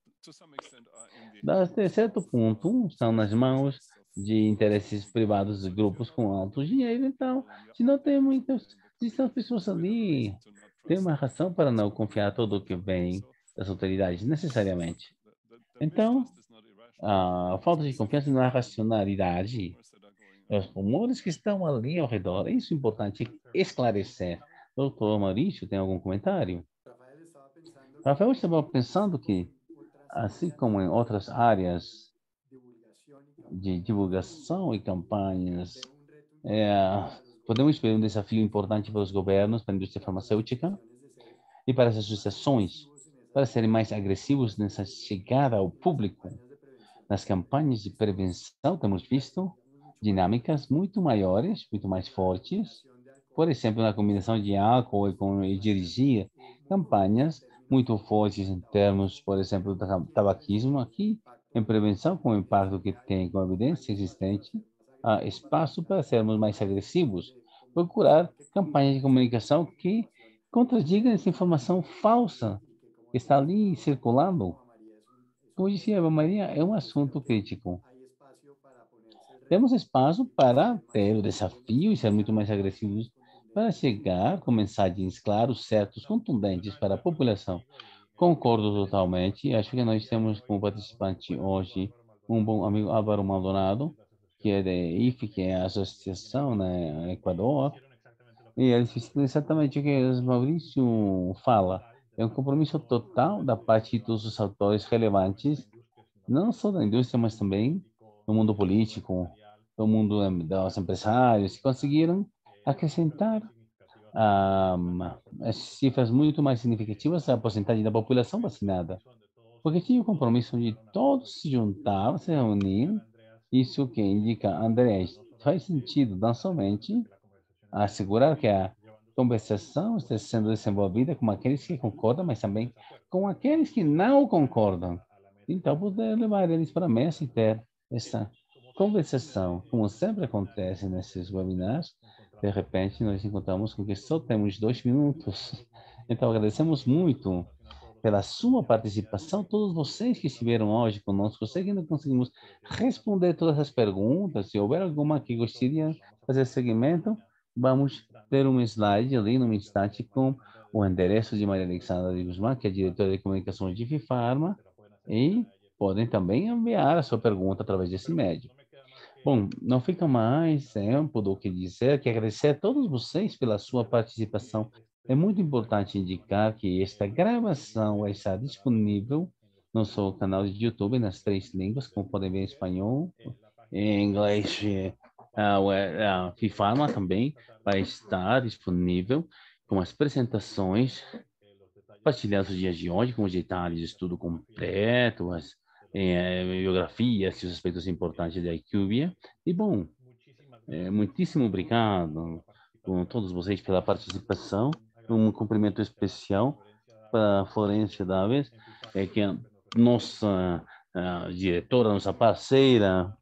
até certo ponto, estão nas mãos de interesses privados de grupos com alto dinheiro, então, se não tem muitas, se estão pessoas ali, tem uma razão para não confiar tudo o que vem das autoridades, necessariamente. Então, a falta de confiança na racionalidade, os rumores que estão ali ao redor, isso é importante esclarecer. Doutor Maurício, tem algum comentário? Rafael estava pensando que, assim como em outras áreas de divulgação e campanhas, é, podemos ver um desafio importante para os governos, para a indústria farmacêutica e para as associações, para serem mais agressivos nessa chegada ao público. Nas campanhas de prevenção, temos visto dinâmicas muito maiores, muito mais fortes. Por exemplo, na combinação de álcool e dirigir campanhas muito fortes em termos, por exemplo, do tabaquismo aqui, em prevenção, com o impacto que tem com a evidência existente, há espaço para sermos mais agressivos, procurar campanhas de comunicação que contradigam essa informação falsa que está ali circulando. Como disse a Eva Maria, é um assunto crítico. Temos espaço para ter o desafio e ser muito mais agressivos para chegar com mensagens claras, certos, contundentes para a população. Concordo totalmente. Acho que nós temos como participante hoje um bom amigo Álvaro Maldonado, que é da IFE, que é a associação, né, no Equador, e ele disse exatamente o que o Maurício fala. É um compromisso total da parte de todos os atores relevantes não só da indústria, mas também no mundo político, no mundo dos empresários, que conseguiram acrescentar ah, as cifras muito mais significativas da porcentagem da população vacinada, porque tinha o compromisso de todos se juntar, se reunir, isso que indica André, faz sentido não somente assegurar que a conversação esteja sendo desenvolvida com aqueles que concordam, mas também com aqueles que não concordam. Então, poder levar eles para a mesa e ter essa conversação, como sempre acontece nesses webinars. De repente, nós encontramos com que só temos 2 minutos. Então, agradecemos muito pela sua participação, todos vocês que estiveram hoje conosco. Sei que não conseguimos responder todas as perguntas. Se houver alguma que gostaria de fazer seguimento, vamos ter um slide ali no instante com o endereço de Maria Alexandra de Guzmán, que é diretora de comunicações de Fifarma, e podem também enviar a sua pergunta através desse médio. Bom, não fica mais tempo do que dizer, que agradecer a todos vocês pela sua participação. É muito importante indicar que esta gravação vai estar disponível no seu canal de YouTube nas 3 línguas, como podem ver em espanhol, em inglês, Fifarma também vai estar disponível com as apresentações partilhar os dias de hoje com os detalhes de estudo completo, as biografias e os aspectos importantes da IQVIA. E, bom, muitíssimo obrigado com todos vocês pela participação. Um cumprimento especial para a Florência Daves, que é nossa diretora, nossa parceira,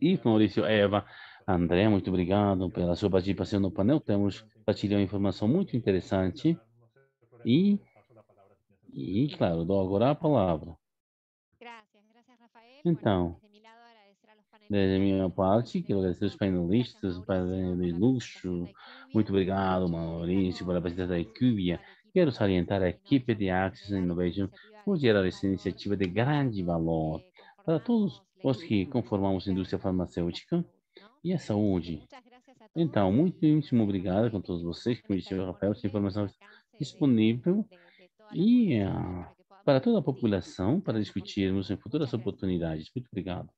e Maurício, Eva, André, muito obrigado pela sua participação no painel. Temos partilhado informação muito interessante e claro, dou agora a palavra. Então, desde a minha parte, quero agradecer os painelistas, o painel de luxo. Muito obrigado, Maurício, pela presença da IQVIA. Quero salientar a equipe de Access Innovation por gerar essa iniciativa de grande valor para todos os que conformamos a indústria farmacêutica e a saúde. Então, muitíssimo obrigado com todos vocês, como disse o Rafael, essa informação está disponível e para toda a população, para discutirmos em futuras oportunidades. Muito obrigado.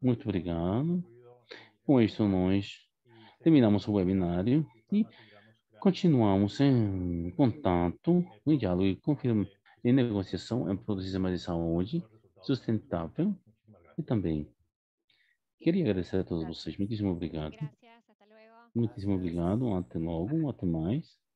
Muito obrigado. Com isso, nós terminamos o webinário e continuamos em contato, em diálogo e em negociação em prol do sistema de saúde sustentável. E também queria agradecer a todos vocês. Muitíssimo obrigado. Muitíssimo obrigado. Até logo. Até mais.